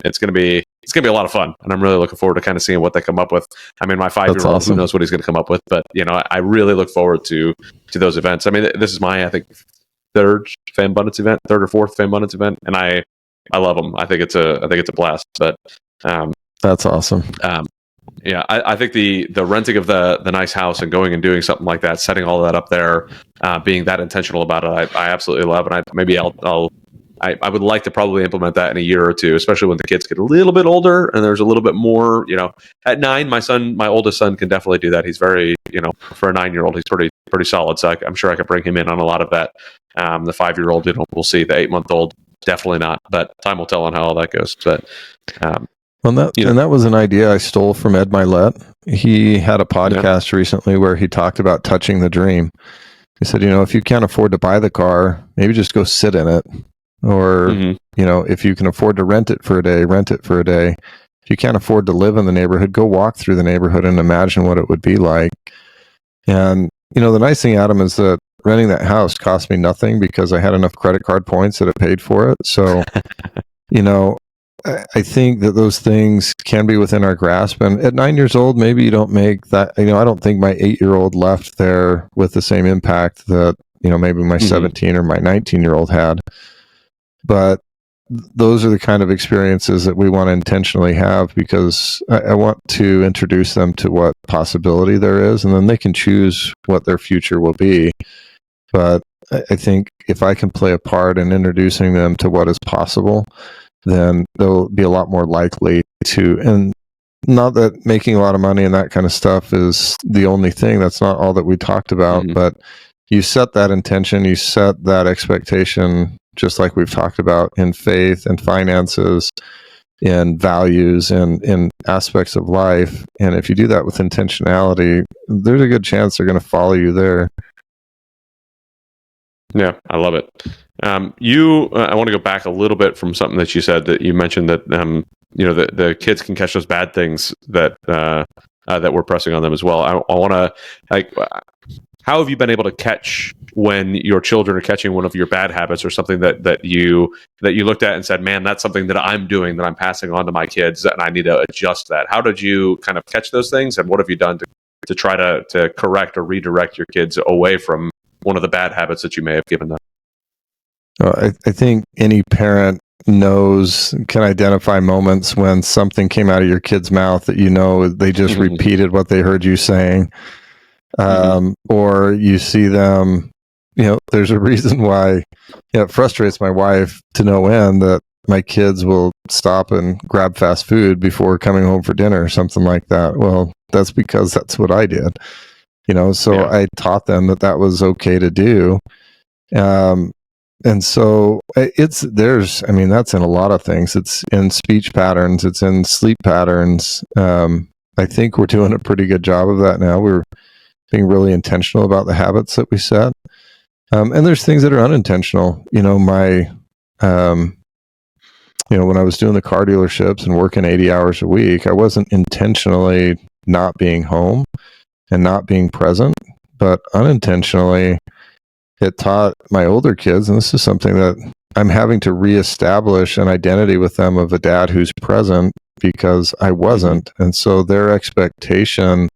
It's going to be a lot of fun, and I'm really looking forward to kind of seeing what they come up with. My 5-year-old, awesome. Who knows what he's going to come up with, but I really look forward to those events. This is my, I think, third or fourth Fanbundance event, and I love them. I think it's a blast. But that's awesome. I think the renting of the nice house and going and doing something like that, setting all of that up there, being that intentional about it, I absolutely love. And I would like to probably implement that in a year or two, especially when the kids get a little bit older and there's a little bit more. At 9, my oldest son can definitely do that. He's very, for a 9-year-old, he's pretty solid. So I'm sure I could bring him in on a lot of that. The 5-year-old, we'll see. The 8-month-old, definitely not. But time will tell on how all that goes. But And that was an idea I stole from Ed Milet. He had a podcast recently where he talked about touching the dream. He said, if you can't afford to buy the car, maybe just go sit in it. Or, if you can afford to rent it for a day, rent it for a day. If you can't afford to live in the neighborhood, go walk through the neighborhood and imagine what it would be like. And, the nice thing, Adam, is that renting that house cost me nothing because I had enough credit card points that it paid for it. So, I think that those things can be within our grasp. And at 9 years old, maybe you don't make that, I don't think my 8-year-old left there with the same impact that, maybe my 17 or my 19-year-old had. But those are the kind of experiences that we want to intentionally have because I want to introduce them to what possibility there is, and then they can choose what their future will be. But I think if I can play a part in introducing them to what is possible, then they'll be a lot more likely to, and not that making a lot of money and that kind of stuff is the only thing. That's not all that we talked about, but you set that intention, you set that expectation, just like we've talked about in faith and finances, in values and in aspects of life. And if you do that with intentionality, there's a good chance they're going to follow you there. Yeah, I love it. I want to go back a little bit from something that you said, that you mentioned that the kids can catch those bad things that we're pressing on them as well. I want to how have you been able to catch when your children are catching one of your bad habits or something that you looked at and said, man, that's something that I'm doing that I'm passing on to my kids and I need to adjust that? How did you kind of catch those things, and what have you done to try to correct or redirect your kids away from one of the bad habits that you may have given them? I think any parent can identify moments when something came out of your kid's mouth that they just repeated what they heard you saying. Or you see them, there's a reason why it frustrates my wife to no end that my kids will stop and grab fast food before coming home for dinner or something like that. Well, that's because that's what I did, I taught them that was okay to do. And so that's in a lot of things. It's in speech patterns, it's in sleep patterns. I think we're doing a pretty good job of that now. We're being really intentional about the habits that we set. And there's things that are unintentional. When I was doing the car dealerships and working 80 hours a week, I wasn't intentionally not being home and not being present, but unintentionally it taught my older kids, and this is something that I'm having to reestablish an identity with them of a dad who's present because I wasn't. And so their expectation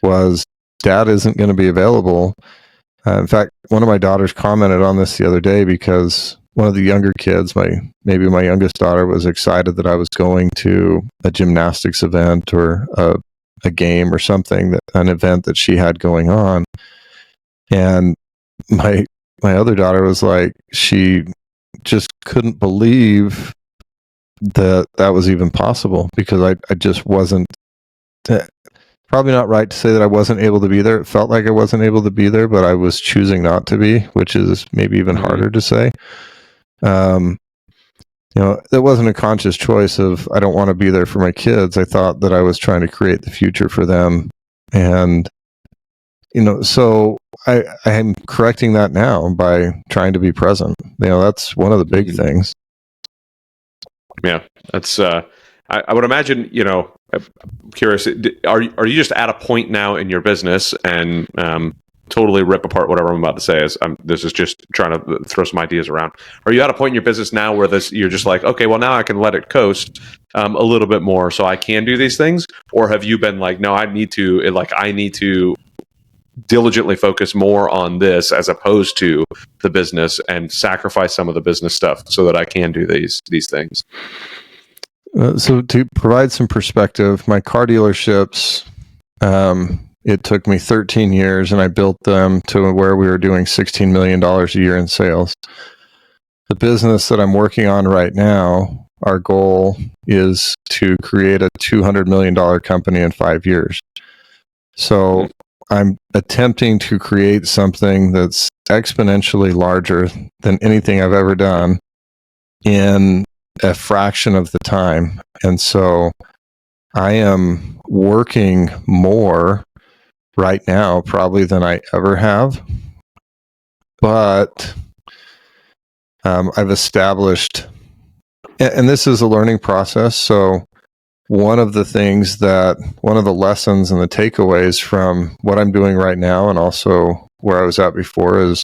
was dad isn't going to be available. In fact, one of my daughters commented on this the other day because one of the younger kids, maybe my youngest daughter, was excited that I was going to a gymnastics event or a game or something, an event that she had going on. And my other daughter was like, she just couldn't believe that was even possible because I just wasn't. Probably not right to say that I wasn't able to be there. It felt like I wasn't able to be there, but I was choosing not to be, which is maybe even harder to say. It wasn't a conscious choice of I don't want to be there for my kids. I thought that I was trying to create the future for them. And, so I'm correcting that now by trying to be present. That's one of the big things. Yeah, that's, I would imagine, I'm curious, are you just at a point now in your business and totally rip apart whatever I'm about to say? This is just trying to throw some ideas around. Are you at a point in your business now where you're just like, okay, well now I can let it coast a little bit more so I can do these things? Or have you been like, no, I need to diligently focus more on this as opposed to the business and sacrifice some of the business stuff so that I can do these things? So to provide some perspective, my car dealerships, it took me 13 years and I built them to where we were doing $16 million a year in sales. The business that I'm working on right now, our goal is to create a $200 million company in 5 years. So I'm attempting to create something that's exponentially larger than anything I've ever done in a fraction of the time. And so I am working more right now probably than I ever have. But I've established, and this is a learning process. So one of the lessons and the takeaways from what I'm doing right now and also where I was at before is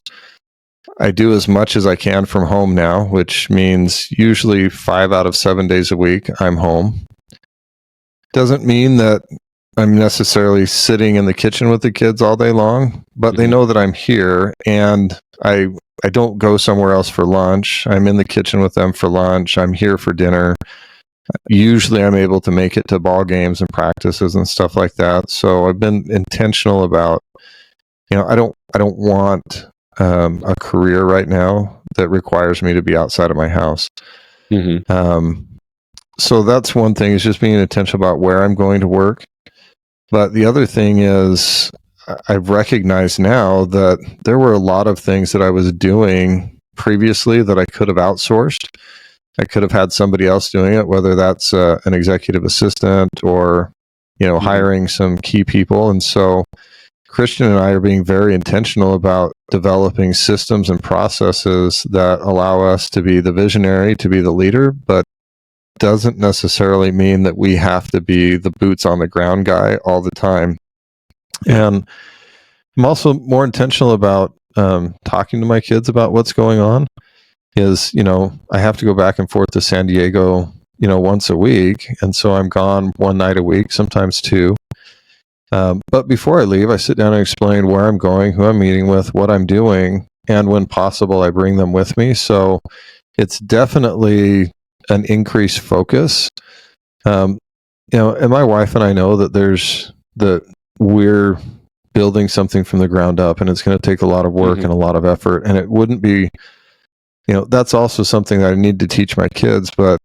I do as much as I can from home now, which means usually 5 out of 7 days a week I'm home. Doesn't mean that I'm necessarily sitting in the kitchen with the kids all day long, but they know that I'm here, and I don't go somewhere else for lunch. I'm in the kitchen with them for lunch. I'm here for dinner. Usually I'm able to make it to ball games and practices and stuff like that. So I've been intentional about, I don't want a career right now that requires me to be outside of my house. So that's one thing, is just being intentional about where I'm going to work. But the other thing is I've recognized now that there were a lot of things that I was doing previously that I could have outsourced. I could have had somebody else doing it, whether that's an executive assistant or, hiring some key people. And so Christian and I are being very intentional about developing systems and processes that allow us to be the visionary, to be the leader, but doesn't necessarily mean that we have to be the boots on the ground guy all the time. And I'm also more intentional about talking to my kids about what's going on. I have to go back and forth to San Diego, once a week. And so I'm gone one night a week, sometimes two. But before I leave, I sit down and explain where I'm going, who I'm meeting with, what I'm doing. And when possible, I bring them with me. So it's definitely an increased focus. And my wife and I know that we're building something from the ground up, and it's going to take a lot of work and a lot of effort. And it wouldn't be, that's also something that I need to teach my kids, but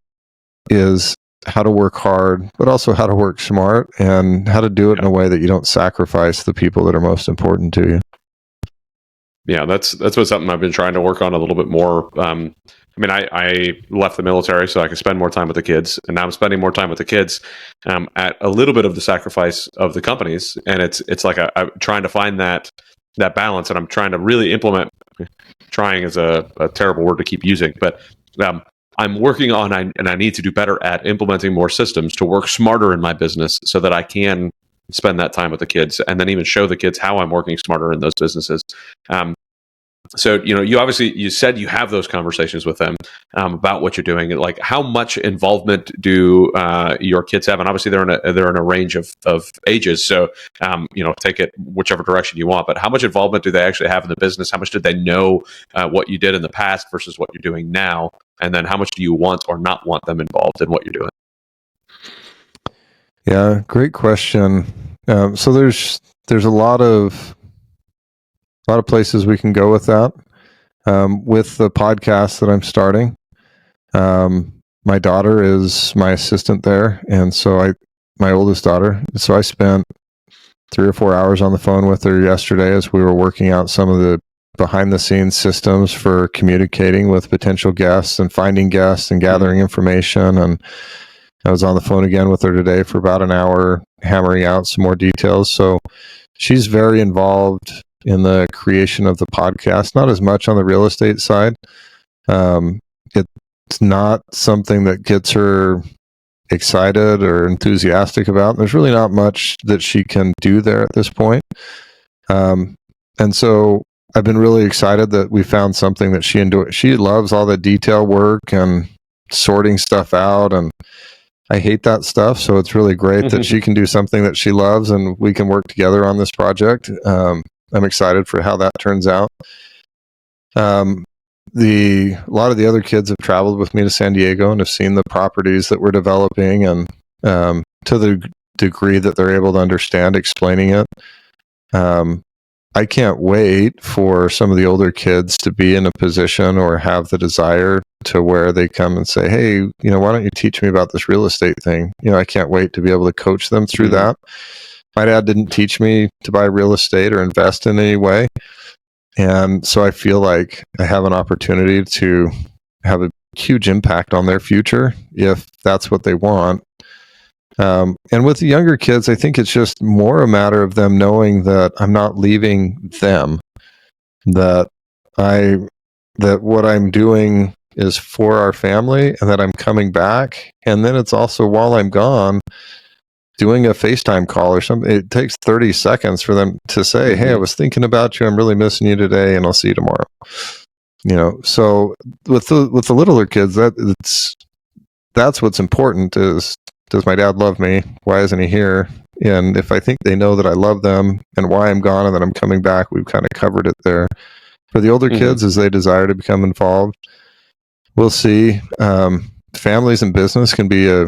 is how to work hard, but also how to work smart and how to do it in a way that you don't sacrifice the people that are most important to you. Yeah, that's what's something I've been trying to work on a little bit more. I left the military so I could spend more time with the kids, and now I'm spending more time with the kids at a little bit of the sacrifice of the companies. And it's like I'm trying to find that balance, and I'm trying to really implement. Trying is a terrible word to keep using, but I'm working on, and I need to do better at implementing more systems to work smarter in my business so that I can spend that time with the kids, and then even show the kids how I'm working smarter in those businesses. So, you said you have those conversations with them about what you're doing. Like, how much involvement do your kids have? And obviously, they're in a range of ages. So, take it whichever direction you want. But how much involvement do they actually have in the business? How much did they know what you did in the past versus what you're doing now? And then, how much do you want or not want them involved in what you're doing? Yeah, great question. So there's a lot of places we can go with that. With the podcast that I'm starting, my daughter is my assistant there, and so my oldest daughter. So I spent 3 or 4 hours on the phone with her yesterday as we were working out some of the behind the scenes systems for communicating with potential guests and finding guests and gathering information. And I was on the phone again with her today for about an hour, hammering out some more details. So she's very involved in the creation of the podcast, not as much on the real estate side. It's not something that gets her excited or enthusiastic about. There's really not much that she can do there at this point. And so I've been really excited that we found something that she enjoys. She loves all the detail work and sorting stuff out, and I hate that stuff. So it's really great that she can do something that she loves, and we can work together on this project. I'm excited for how that turns out. A lot of the other kids have traveled with me to San Diego and have seen the properties that we're developing, and to the degree that they're able to understand explaining it. I can't wait for some of the older kids to be in a position or have the desire to where they come and say, hey, why don't you teach me about this real estate thing? I can't wait to be able to coach them through that. My dad didn't teach me to buy real estate or invest in any way. And so I feel like I have an opportunity to have a huge impact on their future if that's what they want. And with the younger kids, I think it's just more a matter of them knowing that I'm not leaving them, that what I'm doing is for our family and that I'm coming back. And then it's also, while I'm gone, doing a FaceTime call or something. It takes 30 seconds for them to say, hey, I was thinking about you. I'm really missing you today, and I'll see you tomorrow. So with the littler kids, that's what's important is, does my dad love me? Why isn't he here? And if I think they know that I love them and why I'm gone and that I'm coming back, we've kind of covered it there. For the older kids, as they desire to become involved, we'll see. Families and business can be a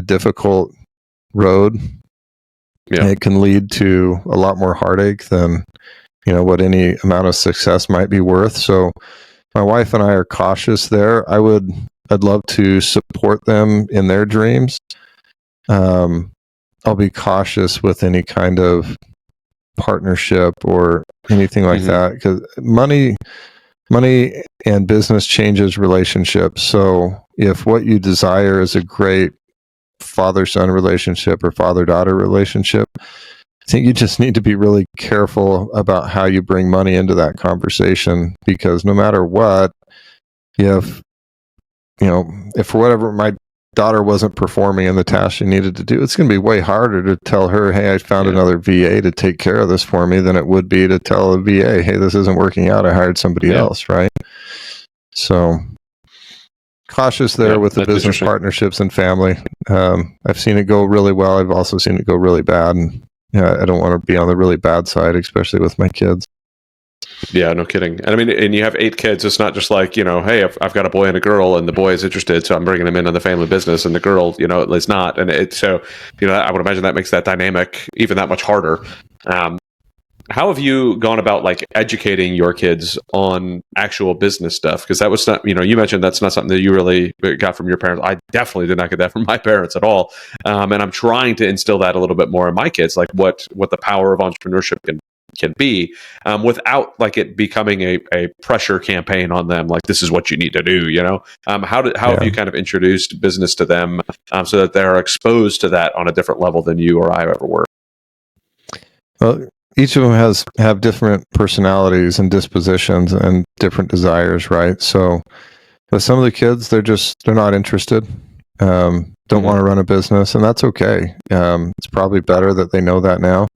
difficult road. Yeah. It can lead to a lot more heartache than what any amount of success might be worth. So my wife and I are cautious there. I'd love to support them in their dreams. I'll be cautious with any kind of partnership or anything like that, because money and business changes relationships. So if what you desire is a great father-son relationship or father-daughter relationship, I think you just need to be really careful about how you bring money into that conversation, because no matter what, if for whatever, my daughter wasn't performing in the task she needed to do, it's going to be way harder to tell her, hey, I found another VA to take care of this for me, than it would be to tell a VA, hey, this isn't working out, I hired somebody else, right? So cautious there with the business partnerships and family. I've seen it go really well. I've also seen it go really bad, and I don't want to be on the really bad side, especially with my kids. Yeah, no kidding. And I mean, and you have 8 kids. It's not just like, hey, I've got a boy and a girl, and the boy is interested, so I'm bringing him in on the family business, and the girl, is not. And so, I would imagine that makes that dynamic even that much harder. How have you gone about like educating your kids on actual business stuff? Because that was not, you mentioned that's not something that you really got from your parents. I definitely did not get that from my parents at all. And I'm trying to instill that a little bit more in my kids, like what the power of entrepreneurship can be, without like it becoming a pressure campaign on them. Like, this is what you need to do, how have you kind of introduced business to them, so that they're exposed to that on a different level than you or I ever were? Well, each of them have different personalities and dispositions and different desires, right? So with some of the kids, they're not interested, don't want to run a business, and that's okay. It's probably better that they know that now.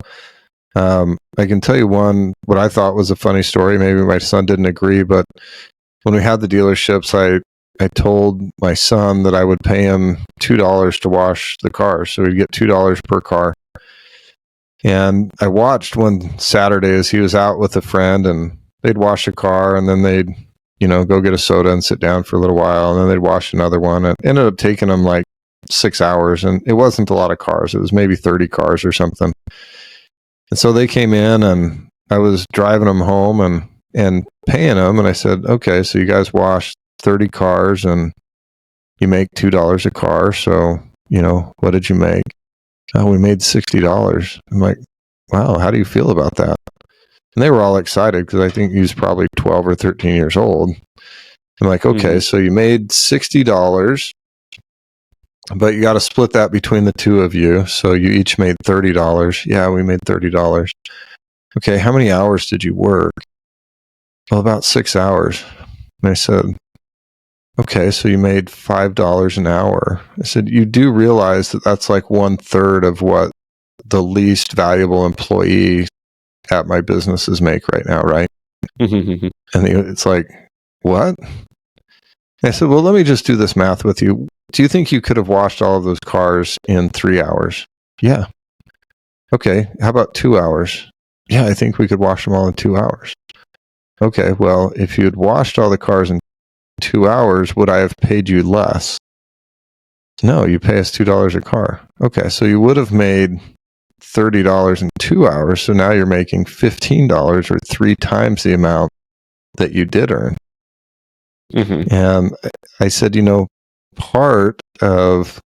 I can tell you what I thought was a funny story. Maybe my son didn't agree, but when we had the dealerships, I told my son that I would pay him $2 to wash the car. So he'd get $2 per car. And I watched one Saturday as he was out with a friend, and they'd wash a car, and then they'd, go get a soda and sit down for a little while, and then they'd wash another one. It ended up taking them like 6 hours, and it wasn't a lot of cars. It was maybe 30 cars or something. And so they came in, and I was driving them home and paying them. And I said, okay, so you guys washed 30 cars and you make $2 a car. So, what did you make? Oh, we made $60. I'm like, wow, how do you feel about that? And they were all excited, because I think he was probably 12 or 13 years old. I'm like, okay, so you made $60, but you got to split that between the two of you. So you each made $30. Yeah, we made $30. Okay, how many hours did you work? Well, about 6 hours. And I said, okay, so you made $5 an hour. I said, you do realize that that's like 1/3 of what the least valuable employee at my businesses make right now, right? And it's like, what? I said, well, let me just do this math with you. Do you think you could have washed all of those cars in 3 hours? Yeah. Okay, how about 2 hours? Yeah, I think we could wash them all in 2 hours. Okay, well, if you had washed all the cars in 2 hours, would I have paid you less? No, you pay us $2 a car. Okay, so you would have made $30 in 2 hours, so now you're making $15, or 3 times the amount that you did earn. And I said, part of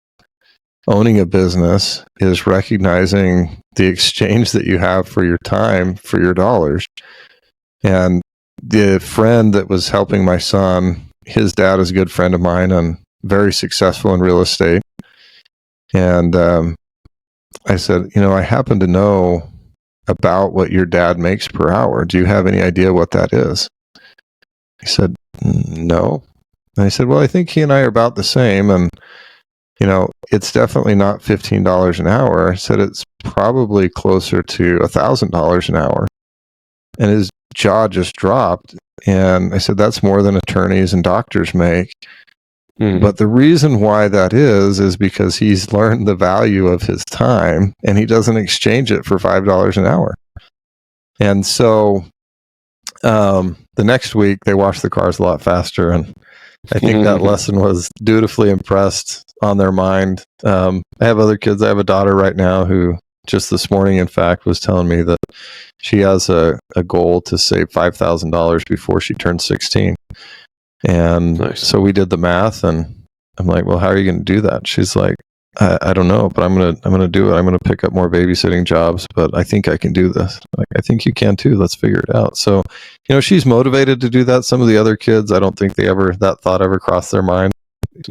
owning a business is recognizing the exchange that you have for your time, for your dollars. And the friend that was helping my son his dad is a good friend of mine and very successful in real estate. And I said, I happen to know about what your dad makes per hour. Do you have any idea what that is? He said, no. And I said, well, I think he and I are about the same. And, it's definitely not $15 an hour. I said, it's probably closer to $1,000 an hour. And his jaw just dropped. And I said, that's more than attorneys and doctors make. Mm-hmm. But the reason why that is because he's learned the value of his time and he doesn't exchange it for $5 an hour. And so the next week they wash the cars a lot faster. And I think that lesson was dutifully impressed on their mind. I have other kids. I have a daughter right now who just this morning, in fact, was telling me that she has a goal to save $5,000 before she turns 16. And nice. So we did the math, and I'm like, well, how are you going to do that? She's like, I don't know, but I'm gonna do it. I'm gonna pick up more babysitting jobs, but I think I can do this. Like, I think you can too. Let's figure it out. So, she's motivated to do that. Some of the other kids, I don't think that thought ever crossed their mind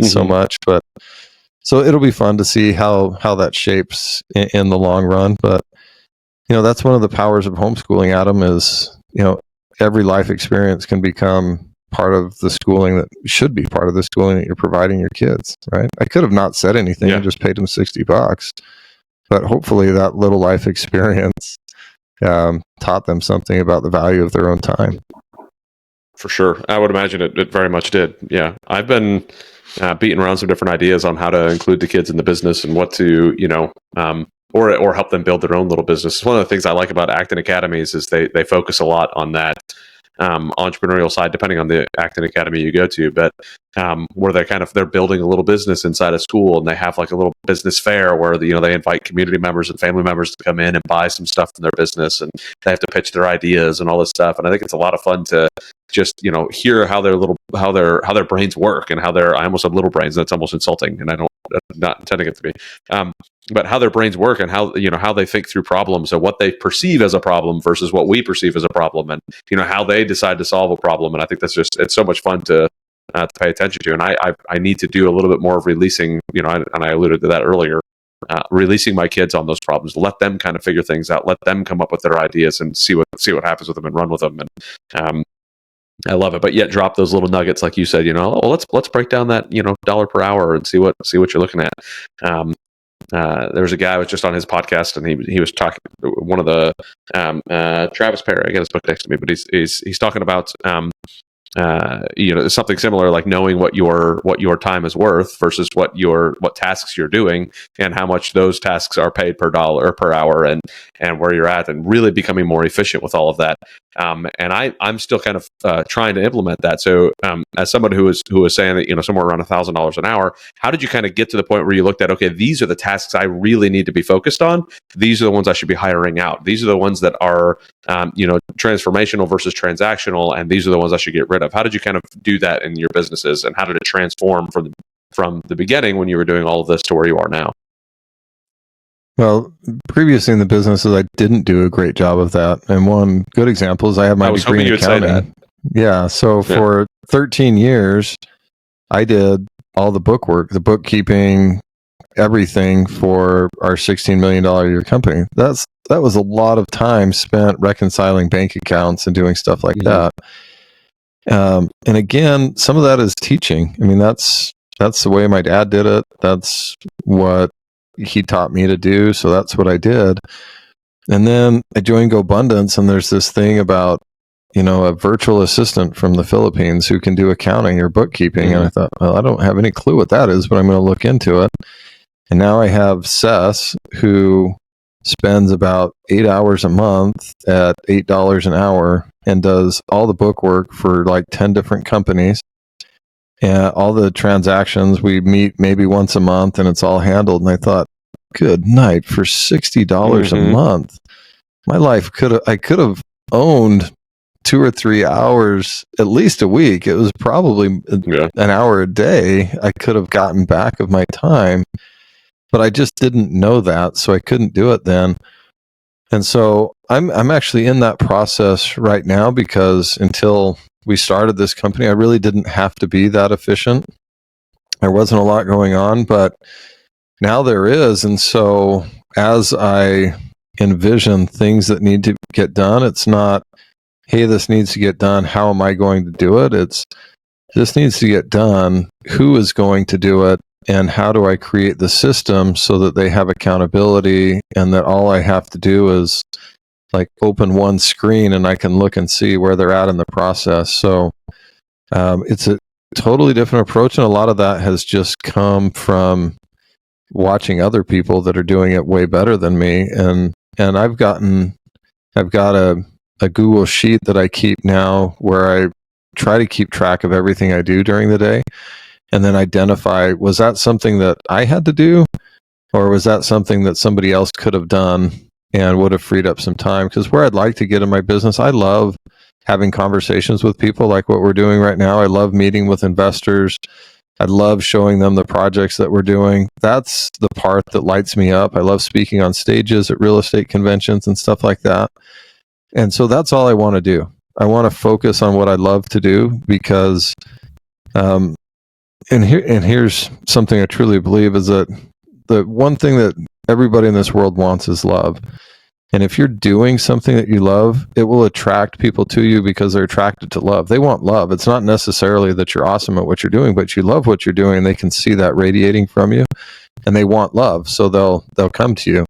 so much, but so it'll be fun to see how that shapes in the long run. But that's one of the powers of homeschooling, Adam, is every life experience can become part of the schooling that should be part of the schooling that you're providing your kids, right? I could have not said anything and just paid them $60, but hopefully that little life experience taught them something about the value of their own time. For sure. I would imagine it very much did. Yeah. I've been beating around some different ideas on how to include the kids in the business and what to, or help them build their own little business. One of the things I like about Acton Academies is they focus a lot on that entrepreneurial side, depending on the Acton Academy you go to, but where they're building a little business inside a school, and they have like a little business fair where they invite community members and family members to come in and buy some stuff from their business, and they have to pitch their ideas and all this stuff. And I think it's a lot of fun to just hear how their brains work and I almost said little brains. That's almost insulting, and I'm not intending it to be. But how their brains work and how they think through problems and what they perceive as a problem versus what we perceive as a problem, and how they decide to solve a problem. And I think it's so much fun to pay attention to. And I need to do a little bit more of releasing, and I alluded to that earlier, releasing my kids on those problems, let them kind of figure things out, let them come up with their ideas and see what happens with them and run with them. And I love it, but yet drop those little nuggets, like you said. Let's break down that dollar per hour and see what you're looking at. There was a guy who was just on his podcast, and he was talking, one of the Travis Perry. I got his book next to me, but he's talking about something similar, like knowing what your time is worth versus what tasks you're doing and how much those tasks are paid per dollar or per hour, and where you're at, and really becoming more efficient with all of that. And I'm still kind of trying to implement that. So as someone who was saying that somewhere around $1,000 an hour, how did you kind of get to the point where you looked at, okay, these are the tasks I really need to be focused on. These are the ones I should be hiring out. These are the ones that are transformational versus transactional, and these are the ones I should get rid of. How did you kind of do that in your businesses, and how did it transform from the beginning when you were doing all of this to where you are now? Well, previously in the businesses, I didn't do a great job of that. And one good example is I have my degree in accounting. Yeah. So for 13 years, I did all the bookwork, the bookkeeping, everything for our $16 million a year company. That was a lot of time spent reconciling bank accounts and doing stuff like that. And again, some of that is teaching. I mean, that's the way my dad did it. That's what he taught me to do. So that's what I did. And then I joined GoBundance, and there's this thing about, a virtual assistant from the Philippines who can do accounting or bookkeeping. And I thought, well, I don't have any clue what that is, but I'm going to look into it. And now I have Sess, who spends about 8 hours a month at $8 an hour and does all the bookwork for like 10 different companies. And all the transactions, we meet maybe once a month, and it's all handled. And I thought, good night, for $60 a month, my life I could have owned 2 or 3 hours at least a week. It was probably an hour a day I could have gotten back of my time, but I just didn't know that, so I couldn't do it then. And so I'm actually in that process right now, because until we started this company, I really didn't have to be that efficient. There wasn't a lot going on, but now there is. And so as I envision things that need to get done, it's not, hey, this needs to get done. How am I going to do it? It's, this needs to get done. Who is going to do it? And how do I create the system so that they have accountability and that all I have to do is like open one screen and I can look and see where they're at in the process. So it's a totally different approach. And a lot of that has just come from watching other people that are doing it way better than me. And I've got a Google sheet that I keep now where I try to keep track of everything I do during the day and then identify, was that something that I had to do or was that something that somebody else could have done and would have freed up some time? Because where I'd like to get in my business, I love having conversations with people like what we're doing right now. I love meeting with investors. I love showing them the projects that we're doing. That's the part that lights me up. I love speaking on stages at real estate conventions and stuff like that. And so that's all I want to do. I want to focus on what I love to do because, and here's something I truly believe is that the one thing that everybody in this world wants is love. And if you're doing something that you love, it will attract people to you because they're attracted to love. They want love. It's not necessarily that you're awesome at what you're doing, but you love what you're doing and they can see that radiating from you and they want love. So they'll come to you.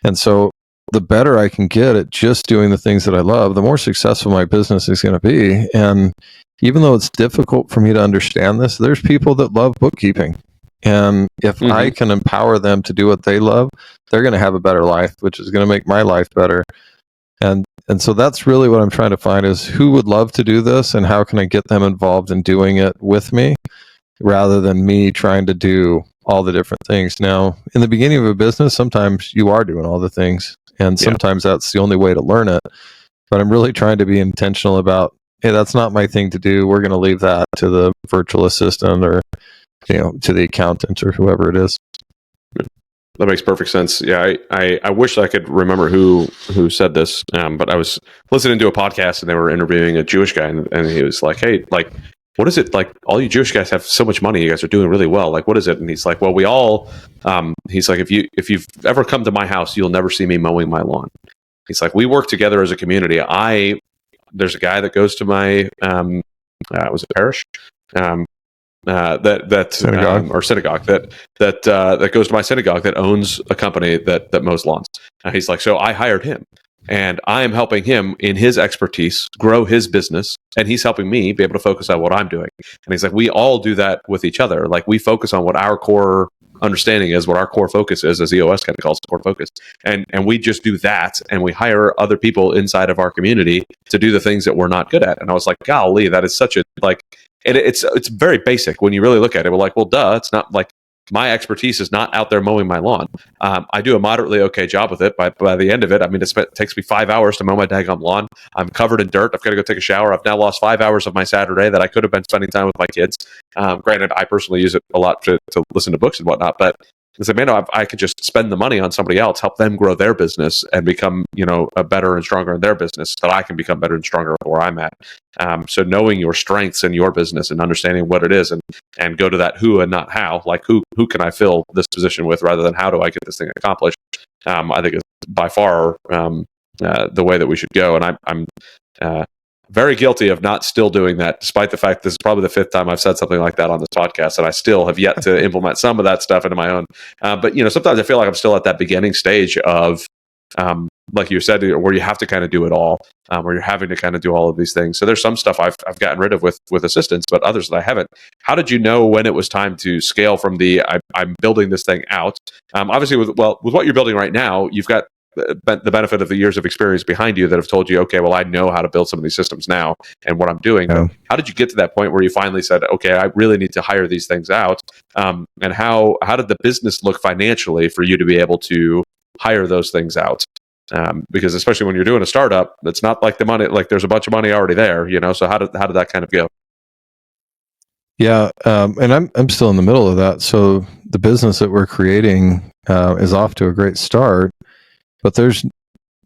And so the better I can get at just doing the things that I love, the more successful my business is going to be. And even though it's difficult for me to understand this, there's people that love bookkeeping. And if I can empower them to do what they love, they're going to have a better life, which is going to make my life better. And so that's really what I'm trying to find is who would love to do this and how can I get them involved in doing it with me rather than me trying to do all the different things. Now, in the beginning of a business, sometimes you are doing all the things and sometimes that's the only way to learn it. But I'm really trying to be intentional about, hey, that's not my thing to do. We're going to leave that to the virtual assistant or to the accountant or whoever it is. That makes perfect sense. Yeah, I wish I could remember who said this, but I was listening to a podcast and they were interviewing a Jewish guy, and he was like, "Hey, like, what is it like? All you Jewish guys have so much money. You guys are doing really well. Like, what is it?" And he's like, "Well, we all." He's like, "If you've ever come to my house, you'll never see me mowing my lawn." He's like, "We work together as a community. There's a guy that goes to my was it parish." Synagogue or synagogue that goes to my synagogue that owns a company that mows lawns. He's like, so I hired him and I am helping him in his expertise grow his business and he's helping me be able to focus on what I'm doing. And he's like, we all do that with each other. Like we focus on what our core understanding is, what our core focus is, as EOS kind of calls it, core focus. And we just do that and we hire other people inside of our community to do the things that we're not good at. And I was like, golly, that is such a and it's very basic when you really look at it. We're like, well, duh, it's not like my expertise is not out there mowing my lawn. I do a moderately okay job with it. By the end of it, I mean, it takes me 5 hours to mow my daggum lawn. I'm covered in dirt. I've got to go take a shower. I've now lost 5 hours of my Saturday that I could have been spending time with my kids. Granted, I personally use it a lot to listen to books and whatnot, but I said, man, I could just spend the money on somebody else, help them grow their business and become, a better and stronger in their business, so that I can become better and stronger where I'm at. So knowing your strengths in your business and understanding what it is and go to that who and not how, like who can I fill this position with rather than how do I get this thing accomplished, I think is by far the way that we should go. And I'm very guilty of not still doing that, despite the fact this is probably the fifth time I've said something like that on this podcast, and I still have yet to implement some of that stuff into my own. But sometimes I feel like I'm still at that beginning stage of, like you said, where you have to kind of do it all, where you're having to kind of do all of these things. So there's some stuff I've gotten rid of with assistants, but others that I haven't. How did you know when it was time to scale from I'm building this thing out? Obviously, with what you're building right now, you've got the benefit of the years of experience behind you that have told you, okay, well, I know how to build some of these systems now and what I'm doing. Yeah. How did you get to that point where you finally said, okay, I really need to hire these things out? And how did the business look financially for you to be able to hire those things out? Because especially when you're doing a startup, it's not like the money, like there's a bunch of money already there, so how did that kind of go? Yeah. And I'm still in the middle of that. So the business that we're creating is off to a great start. But there's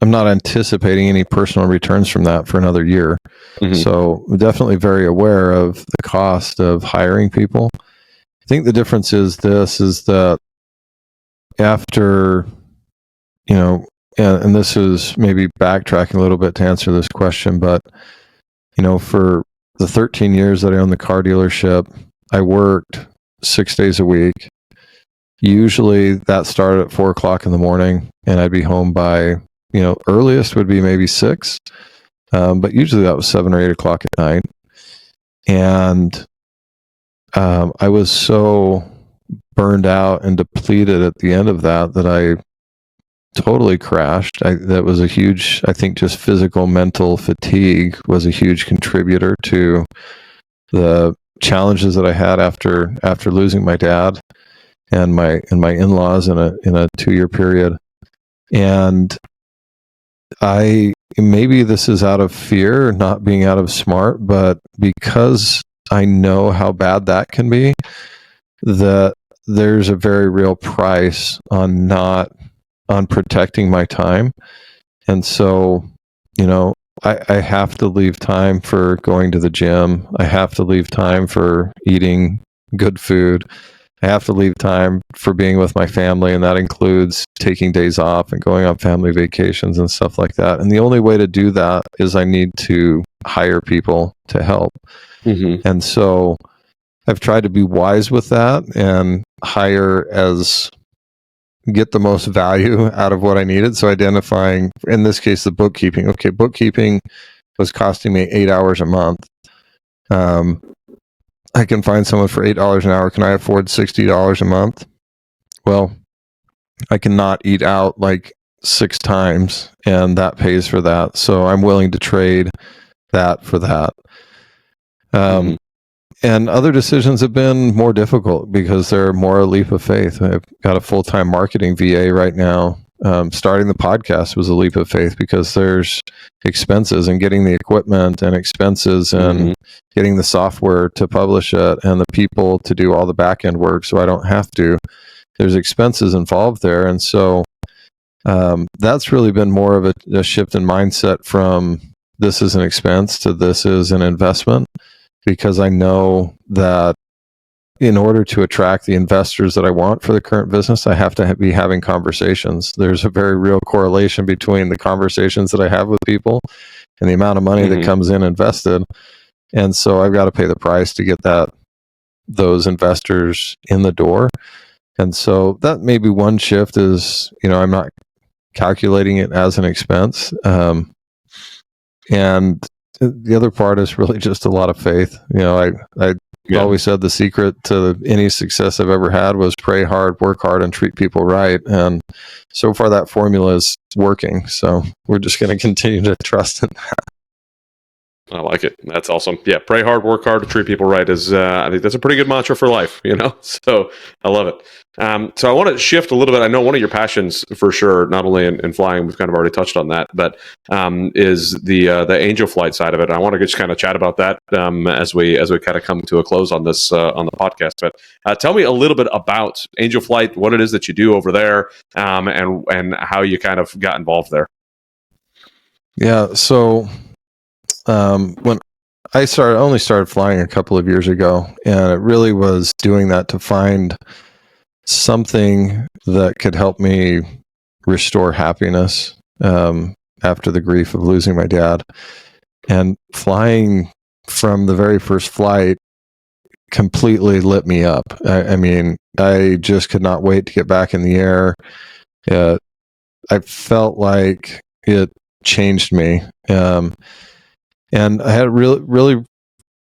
I'm not anticipating any personal returns from that for another year. Mhm. So I'm definitely very aware of the cost of hiring people. I think the difference is that after, and this is maybe backtracking a little bit to answer this question, but, for the 13 years that I owned the car dealership, I worked 6 days a week. Usually that started at 4:00 in the morning, and I'd be home by, earliest would be maybe 6. But usually that was 7 or 8 o'clock at night. And I was so burned out and depleted at the end of that I totally crashed. That was a huge, I think, just physical, mental fatigue was a huge contributor to the challenges that I had after losing my dad and my in-laws in a 2-year period. And maybe this is out of fear, not being out of smart, but because I know how bad that can be, that there's a very real price on protecting my time. And so, I have to leave time for going to the gym. I have to leave time for eating good food. I have to leave time for being with my family, and that includes taking days off and going on family vacations and stuff like that. And the only way to do that is I need to hire people to help. Mm-hmm. And so I've tried to be wise with that and get the most value out of what I needed. So identifying, in this case, the bookkeeping. Okay, bookkeeping was costing me 8 hours a month. I can find someone for $8 an hour. Can I afford $60 a month? Well, I cannot eat out like 6 times, and that pays for that. So I'm willing to trade that for that. And other decisions have been more difficult because they're more a leap of faith. I've got a full-time marketing VA right now. Starting the podcast was a leap of faith because there's expenses and getting the equipment and expenses and getting the software to publish it and the people to do all the back-end work so I don't have to. There's expenses involved there. And so that's really been more of a shift in mindset from this is an expense to this is an investment, because I know that in order to attract the investors that I want for the current business, I have to be having conversations. There's a very real correlation between the conversations that I have with people and the amount of money that comes in invested. And so I've got to pay the price to get those investors in the door. And so that may be one shift is, I'm not calculating it as an expense. And the other part is really just a lot of faith. I always said the secret to any success I've ever had was pray hard, work hard, and treat people right. And so far that formula is working. So we're just going to continue to trust in that. I like it. That's awesome. Yeah. Pray hard, work hard, to treat people right is, I think that's a pretty good mantra for life, so I love it. So I want to shift a little bit. I know one of your passions for sure, not only in flying, we've kind of already touched on that, but is the angel flight side of it. I want to just kind of chat about that as we kind of come to a close on this, on the podcast, but tell me a little bit about angel flight, what it is that you do over there, and how you kind of got involved there. Yeah. So, when I only started flying a couple of years ago, and it really was doing that to find something that could help me restore happiness after the grief of losing my dad. And flying from the very first flight completely lit me up. I mean, I just could not wait to get back in the air. I felt like it changed me. And I had a really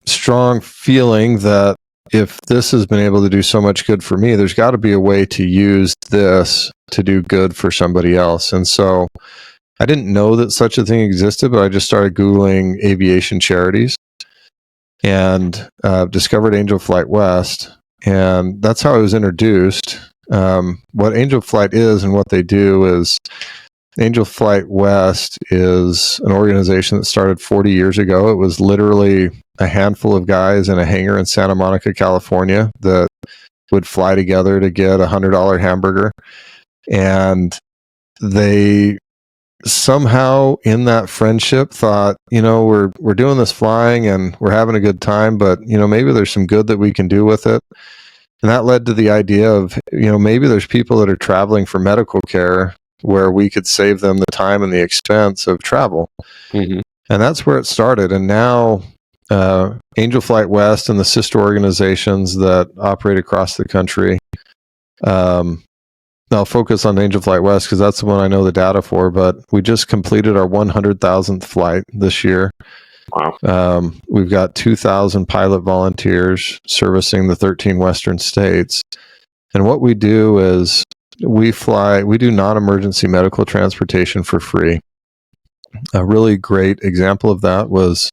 strong feeling that if this has been able to do so much good for me, there's got to be a way to use this to do good for somebody else. And so I didn't know that such a thing existed, but I just started Googling aviation charities and discovered Angel Flight West. And that's how I was introduced. What Angel Flight is and what they do is, Angel Flight West is an organization that started 40 years ago. It was literally a handful of guys in a hangar in Santa Monica, California, that would fly together to get $100 hamburger. And they somehow in that friendship thought, we're doing this flying and we're having a good time, but maybe there's some good that we can do with it. And that led to the idea of, maybe there's people that are traveling for medical care where we could save them the time and the expense of travel. Mm-hmm. And that's where it started. And now Angel Flight West and the sister organizations that operate across the country, I'll focus on Angel Flight West because that's the one I know the data for, but we just completed our 100,000th flight this year. Wow. We've got 2,000 pilot volunteers servicing the 13 Western states. And what we do is we do non-emergency medical transportation for free. A really great example of that was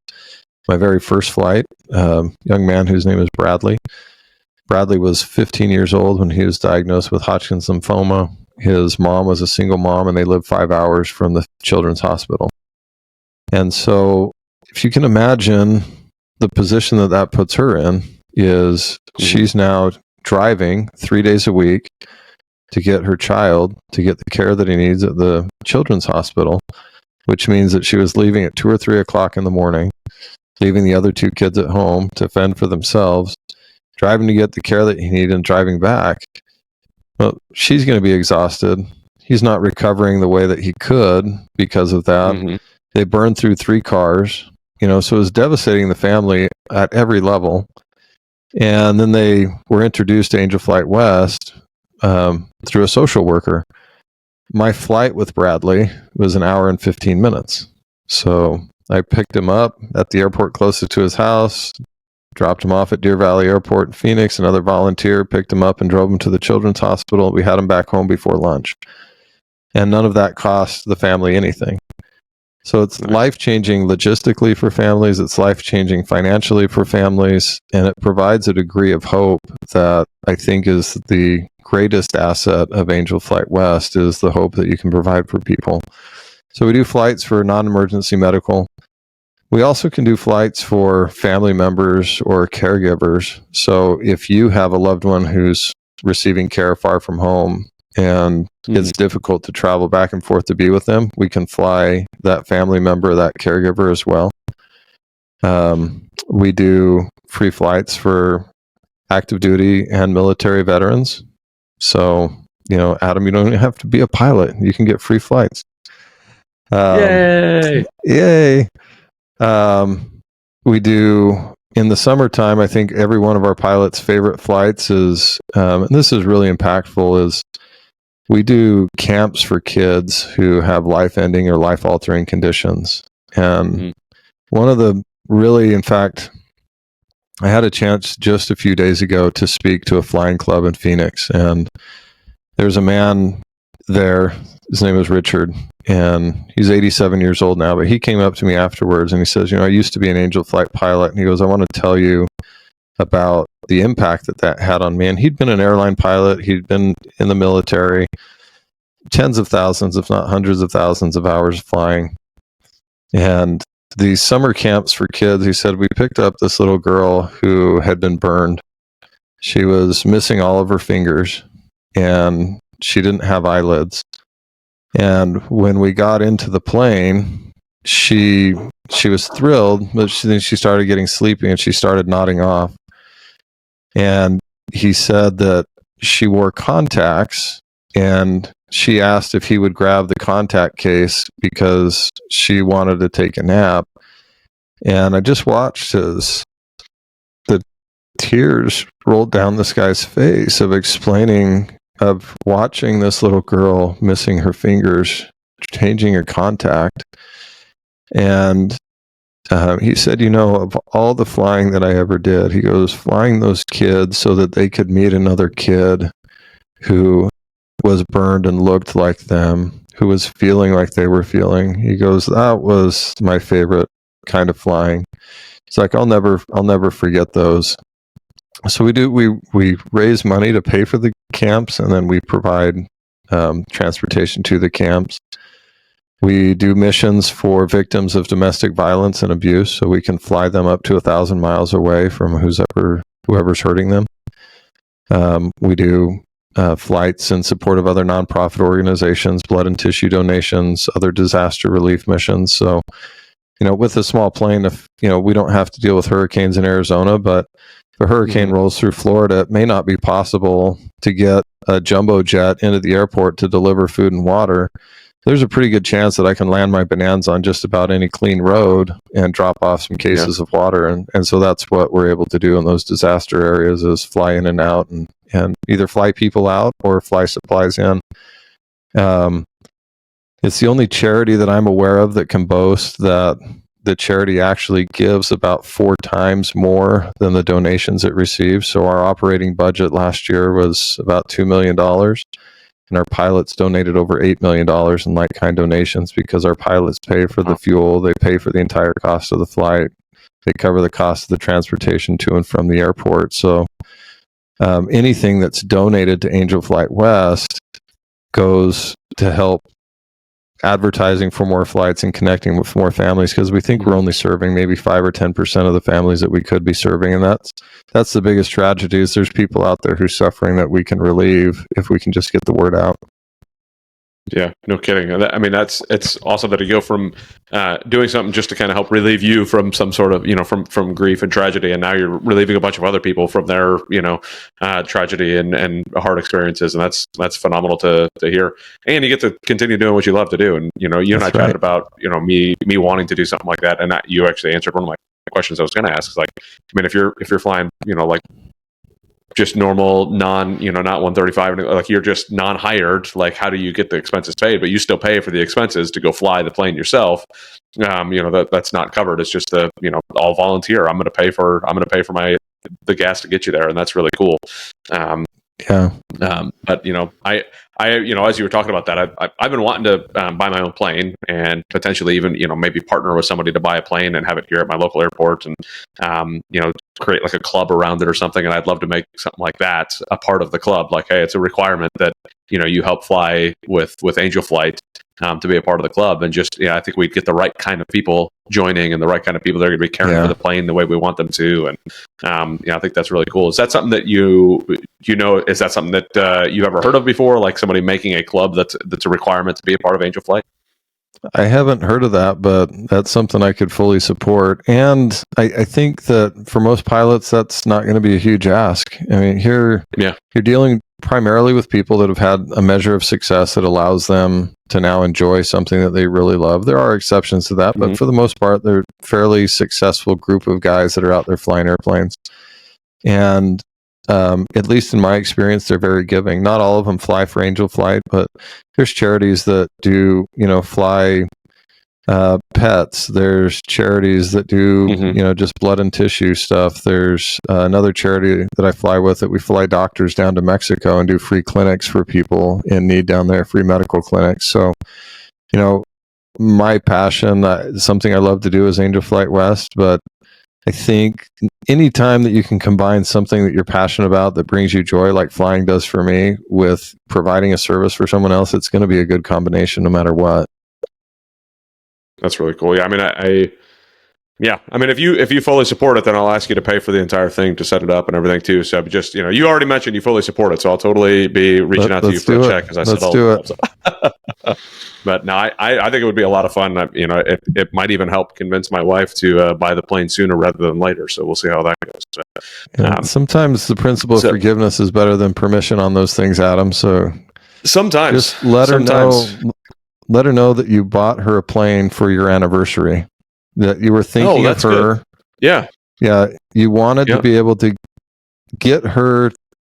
my very first flight. Young man whose name is Bradley. Bradley was 15 years old when he was diagnosed with Hodgkin's lymphoma. His mom was a single mom, and they lived 5 hours from the children's hospital. And so if you can imagine the position that puts her in is she's now driving 3 days a week to get her child to get the care that he needs at the children's hospital, which means that she was leaving at 2 or 3 o'clock in the morning, leaving the other 2 kids at home to fend for themselves, driving to get the care that he needed and driving back. Well, she's going to be exhausted. He's not recovering the way that he could because of that. Mm-hmm. They burned through 3 cars, so it was devastating the family at every level. And then they were introduced to Angel Flight West through a social worker. My flight with Bradley was 1 hour and 15 minutes. So I picked him up at the airport closest to his house, dropped him off at Deer Valley Airport in Phoenix. Another volunteer picked him up and drove him to the children's hospital. We had him back home before lunch. And none of that cost the family anything. So it's life-changing logistically for families. It's life-changing financially for families. And it provides a degree of hope that I think is the greatest asset of Angel Flight West, is the hope that you can provide for people. So we do flights for non-emergency medical. We also can do flights for family members or caregivers. So if you have a loved one who's receiving care far from home and it's difficult to travel back and forth to be with them, we can fly that family member, that caregiver as well. We do free flights for active duty and military veterans. So, Adam, you don't have to be a pilot. You can get free flights. Yay! Yay! We do in the summertime. I think every one of our pilots' favorite flights is, and this is really impactful, is we do camps for kids who have life-ending or life-altering conditions. And one of the really, in fact, I had a chance just a few days ago to speak to a flying club in Phoenix, and there's a man there. His name is Richard, and he's 87 years old now, but he came up to me afterwards and he says, I used to be an Angel Flight pilot. And he goes, I want to tell you about the impact that had on me. And he'd been an airline pilot. He'd been in the military, tens of thousands, if not hundreds of thousands of hours flying. And these summer camps for kids, he said, we picked up this little girl who had been burned. She was missing all of her fingers and she didn't have eyelids. And when we got into the plane, she was thrilled, but then she started getting sleepy and she started nodding off. And he said that she wore contacts, and she asked if he would grab the contact case because she wanted to take a nap. And I just watched as the tears rolled down this guy's face of watching this little girl missing her fingers, changing her contact. And he said, of all the flying that I ever did, he goes, flying those kids so that they could meet another kid who was burned and looked like them, who was feeling like they were feeling. He goes, that was my favorite kind of flying. It's like, I'll never forget those. So we raise money to pay for the camps, and then we provide transportation to the camps. We do missions for victims of domestic violence and abuse, so we can fly them up to 1,000 miles away from whoever's hurting them. We do flights in support of other nonprofit organizations, blood and tissue donations, other disaster relief missions. So, with a small plane, if, we don't have to deal with hurricanes in Arizona, but if a hurricane rolls through Florida, it may not be possible to get a jumbo jet into the airport to deliver food and water. There's a pretty good chance that I can land my Bonanza on just about any clean road and drop off some cases of water. And so that's what we're able to do in those disaster areas, is fly in and out and either fly people out or fly supplies in. It's the only charity that I'm aware of that can boast that the charity actually gives about 4 times more than the donations it receives. So our operating budget last year was about $2 million. And our pilots donated over $8 million in like-kind donations, because our pilots pay for the fuel, they pay for the entire cost of the flight, they cover the cost of the transportation to and from the airport. So anything that's donated to Angel Flight West goes to help advertising for more flights and connecting with more families, because we think we're only serving maybe 5 or 10% of the families that we could be serving. And that's the biggest tragedy, is there's people out there who's suffering that we can relieve if we can just get the word out. Yeah, no kidding. I mean, it's awesome that you go from doing something just to kind of help relieve you from some sort of, from grief and tragedy, and now you're relieving a bunch of other people from their, tragedy and hard experiences, and that's phenomenal to hear. And you get to continue doing what you love to do. And you and I chatted about me wanting to do something like that, and that you actually answered one of my questions I was going to ask. Is like, I mean, if you're flying, like just normal, not 135, like you're just non-hired, like how do you get the expenses paid, but you still pay for the expenses to go fly the plane yourself? That's not covered. It's just all volunteer. I'm going to pay for the gas to get you there, and that's really cool. But I as you were talking about that, I've been wanting to buy my own plane, and potentially even maybe partner with somebody to buy a plane and have it here at my local airport, and create like a club around it or something. And I'd love to make something like that a part of the club. Like, hey, it's a requirement that you help fly with Angel Flight to be a part of the club. And just I think we'd get the right kind of people joining, and the right kind of people that are going to be caring for the plane the way we want them to. And I think that's really cool. Is that something that is that something that you've ever heard of before, like somebody making a club that's a requirement to be a part of Angel Flight? I haven't heard of that, but that's something I could fully support. And I think that for most pilots, that's not going to be a huge ask. I mean, you're dealing primarily with people that have had a measure of success that allows them to now enjoy something that they really love. There are exceptions to that, but for the most part, they're a fairly successful group of guys that are out there flying airplanes. And at least in my experience, they're very giving. Not all of them fly for Angel Flight, but there's charities that do, fly pets. There's charities that do, just blood and tissue stuff. There's another charity that I fly with that we fly doctors down to Mexico and do free clinics for people in need down there, free medical clinics. So, my passion, something I love to do is Angel Flight West, but I think anytime that you can combine something that you're passionate about that brings you joy, like flying does for me, with providing a service for someone else, it's going to be a good combination no matter what. That's really cool. Yeah, I mean, if you fully support it, then I'll ask you to pay for the entire thing to set it up and everything too. So just, you already mentioned you fully support it, so I'll totally be reaching out to you for a check, because I said, let's do it. But no, I think it would be a lot of fun. It might even help convince my wife to buy the plane sooner rather than later. So we'll see how that goes. Sometimes the principle of forgiveness is better than permission on those things, Adam. So sometimes just let her know that you bought her a plane for your anniversary, that you were thinking of her. Good. Yeah. Yeah. You wanted to be able to get her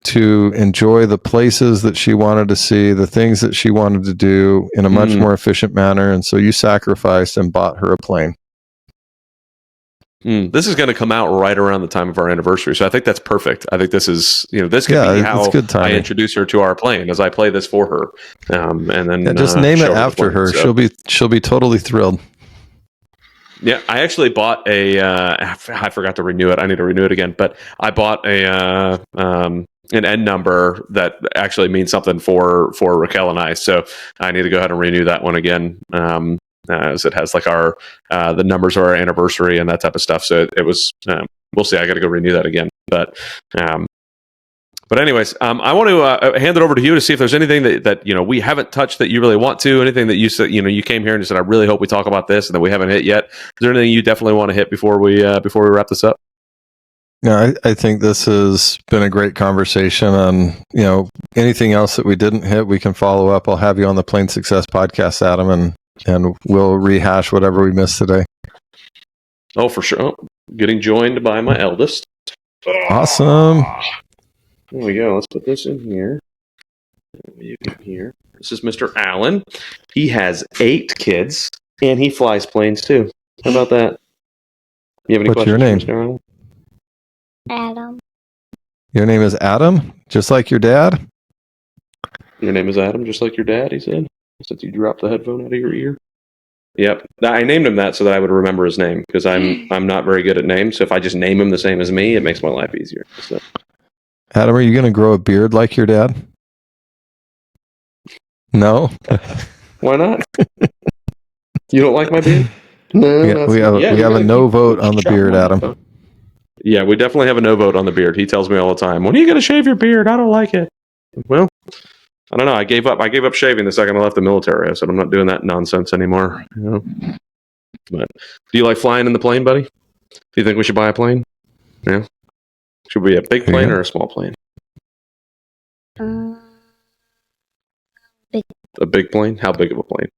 to enjoy the places that she wanted to see, the things that she wanted to do in a much more efficient manner. And so you sacrificed and bought her a plane. This is going to come out right around the time of our anniversary. So I think that's perfect. I think this is, this could be how I introduce her to our plane, as I play this for her. And then just name it after her. So she'll be totally thrilled. Yeah, I actually bought I forgot to renew it. I need to renew it again. But I bought an N number that actually means something for Raquel and I. So I need to go ahead and renew that one again, as it has like our the numbers of our anniversary and that type of stuff. So it was we'll see. I got to go renew that again. But But anyways, I want to hand it over to you to see if there's anything that we haven't touched that you really want to. Anything that you said, you came here and you said, I really hope we talk about this, and that we haven't hit yet. Is there anything you definitely want to hit before we wrap this up? Yeah, I think this has been a great conversation. And anything else that we didn't hit, we can follow up. I'll have you on the Plain Success podcast, Adam, and we'll rehash whatever we missed today. Oh, for sure. Oh, getting joined by my eldest. Awesome. There we go. Let's put this in here. You can hear. This is Mr. Allen. He has 8 kids, and he flies planes too. How about that? You have any What's questions your name? for Mr. Allen? Adam. Your name is Adam, just like your dad? Your name is Adam, just like your dad, he said, since you dropped the headphone out of your ear. Yep. I named him that so that I would remember his name, because I'm not very good at names. So if I just name him the same as me, it makes my life easier. So. Adam, are you going to grow a beard like your dad? No? Why not? You don't like my beard? No. We have a no vote on the beard, Adam. Yeah, we definitely have a no vote on the beard. He tells me all the time, when are you going to shave your beard? I don't like it. Well, I don't know. I gave up shaving the second I left the military. I said, I'm not doing that nonsense anymore. But do you like flying in the plane, buddy? Do you think we should buy a plane? Yeah. Should we be a big plane or a small plane? Big. A big plane? How big of a plane?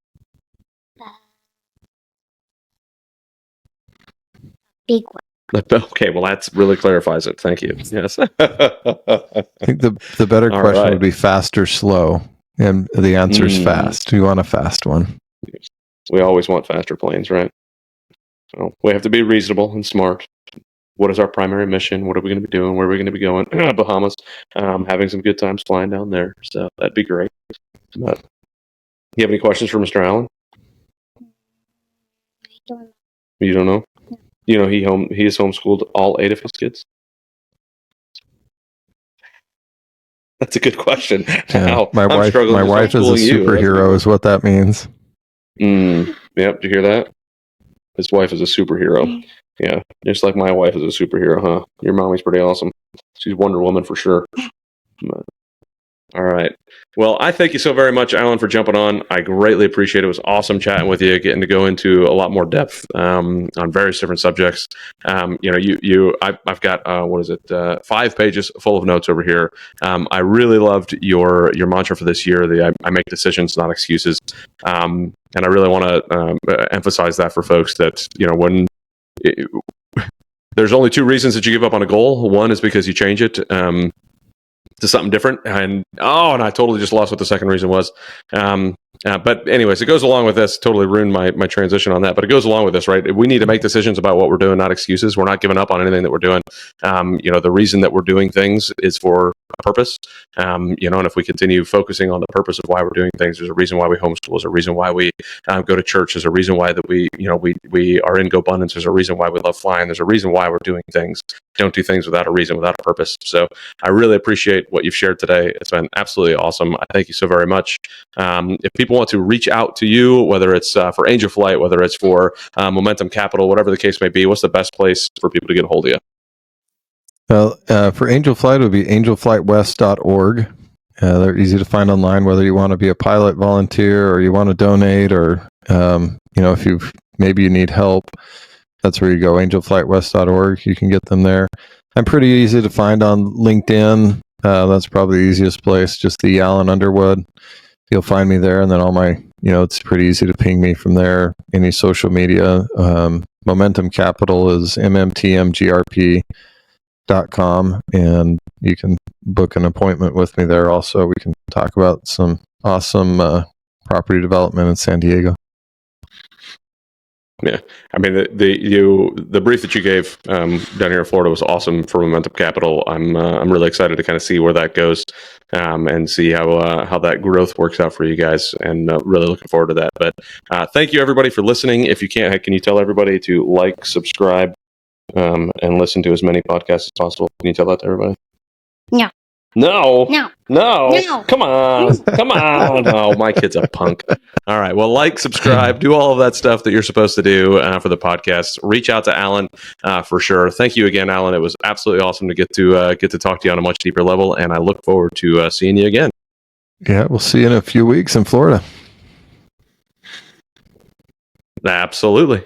Big one. Okay, well, that really clarifies it. Thank you. Yes. I think the better All question right. would be fast or slow. And the answer is fast. We want a fast one. We always want faster planes, right? So we have to be reasonable and smart. What is our primary mission? What are we going to be doing? Where are we going to be going? Bahamas. Having some good times flying down there. So that'd be great. But you have any questions for Mr. Allen? I don't know. You don't know? No. You know, he has homeschooled all 8 of his kids? That's a good question. Yeah, my wife is a homeschooling superhero, is what that means. Yep, did you hear that? His wife is a superhero. Yeah, just like my wife is a superhero, huh? Your mommy's pretty awesome. She's Wonder Woman for sure. All right. Well, I thank you so very much, Alan, for jumping on. I greatly appreciate it. It was awesome chatting with you, getting to go into a lot more depth on various different subjects. I've got 5 pages full of notes over here. I really loved your mantra for this year. I make decisions, not excuses. And I really want to emphasize that for folks that there's only 2 reasons that you give up on a goal. One is because you change it to something different, and I totally just lost what the second reason was. But anyways, it goes along with this. Totally ruined my transition on that, but it goes along with this, right? We need to make decisions about what we're doing, not excuses. We're not giving up on anything that we're doing. The reason that we're doing things is for a purpose. And if we continue focusing on the purpose of why we're doing things, there's a reason why we homeschool. There's a reason why we go to church. There's a reason why that we are in GoBundance. There's a reason why we love flying. There's a reason why we're doing things. Don't do things without a reason, without a purpose. So I really appreciate what you've shared today. It's been absolutely awesome. I thank you so very much. If people want to reach out to you, whether it's for Angel Flight, whether it's for Momentum Capital, whatever the case may be, what's the best place for people to get a hold of you? Well, for Angel Flight, it would be angelflightwest.org. They're easy to find online, whether you want to be a pilot volunteer or you want to donate, or if maybe you need help. That's where you go, angelflightwest.org. You can get them there. I'm pretty easy to find on LinkedIn. That's probably the easiest place, just the Alan Underwood. You'll find me there, and then all my, it's pretty easy to ping me from there. Any social media. Momentum Capital is mmtmgrp.com, and you can book an appointment with me there also. We can talk about some awesome property development in San Diego. Yeah, I mean the brief that you gave down here in Florida was awesome for Momentum Capital. I'm really excited to kind of see where that goes and see how that growth works out for you guys, and really looking forward to that. But thank you everybody for listening. If you can you tell everybody to like, subscribe, and listen to as many podcasts as possible? Can you tell that to everybody? Yeah. No. No. No. No. Come on. Come on. Oh, my kid's a punk. All right. Well, like, subscribe, do all of that stuff that you're supposed to do for the podcast. Reach out to Alan for sure. Thank you again, Alan. It was absolutely awesome to get to talk to you on a much deeper level, and I look forward to seeing you again. Yeah, we'll see you in a few weeks in Florida. Absolutely.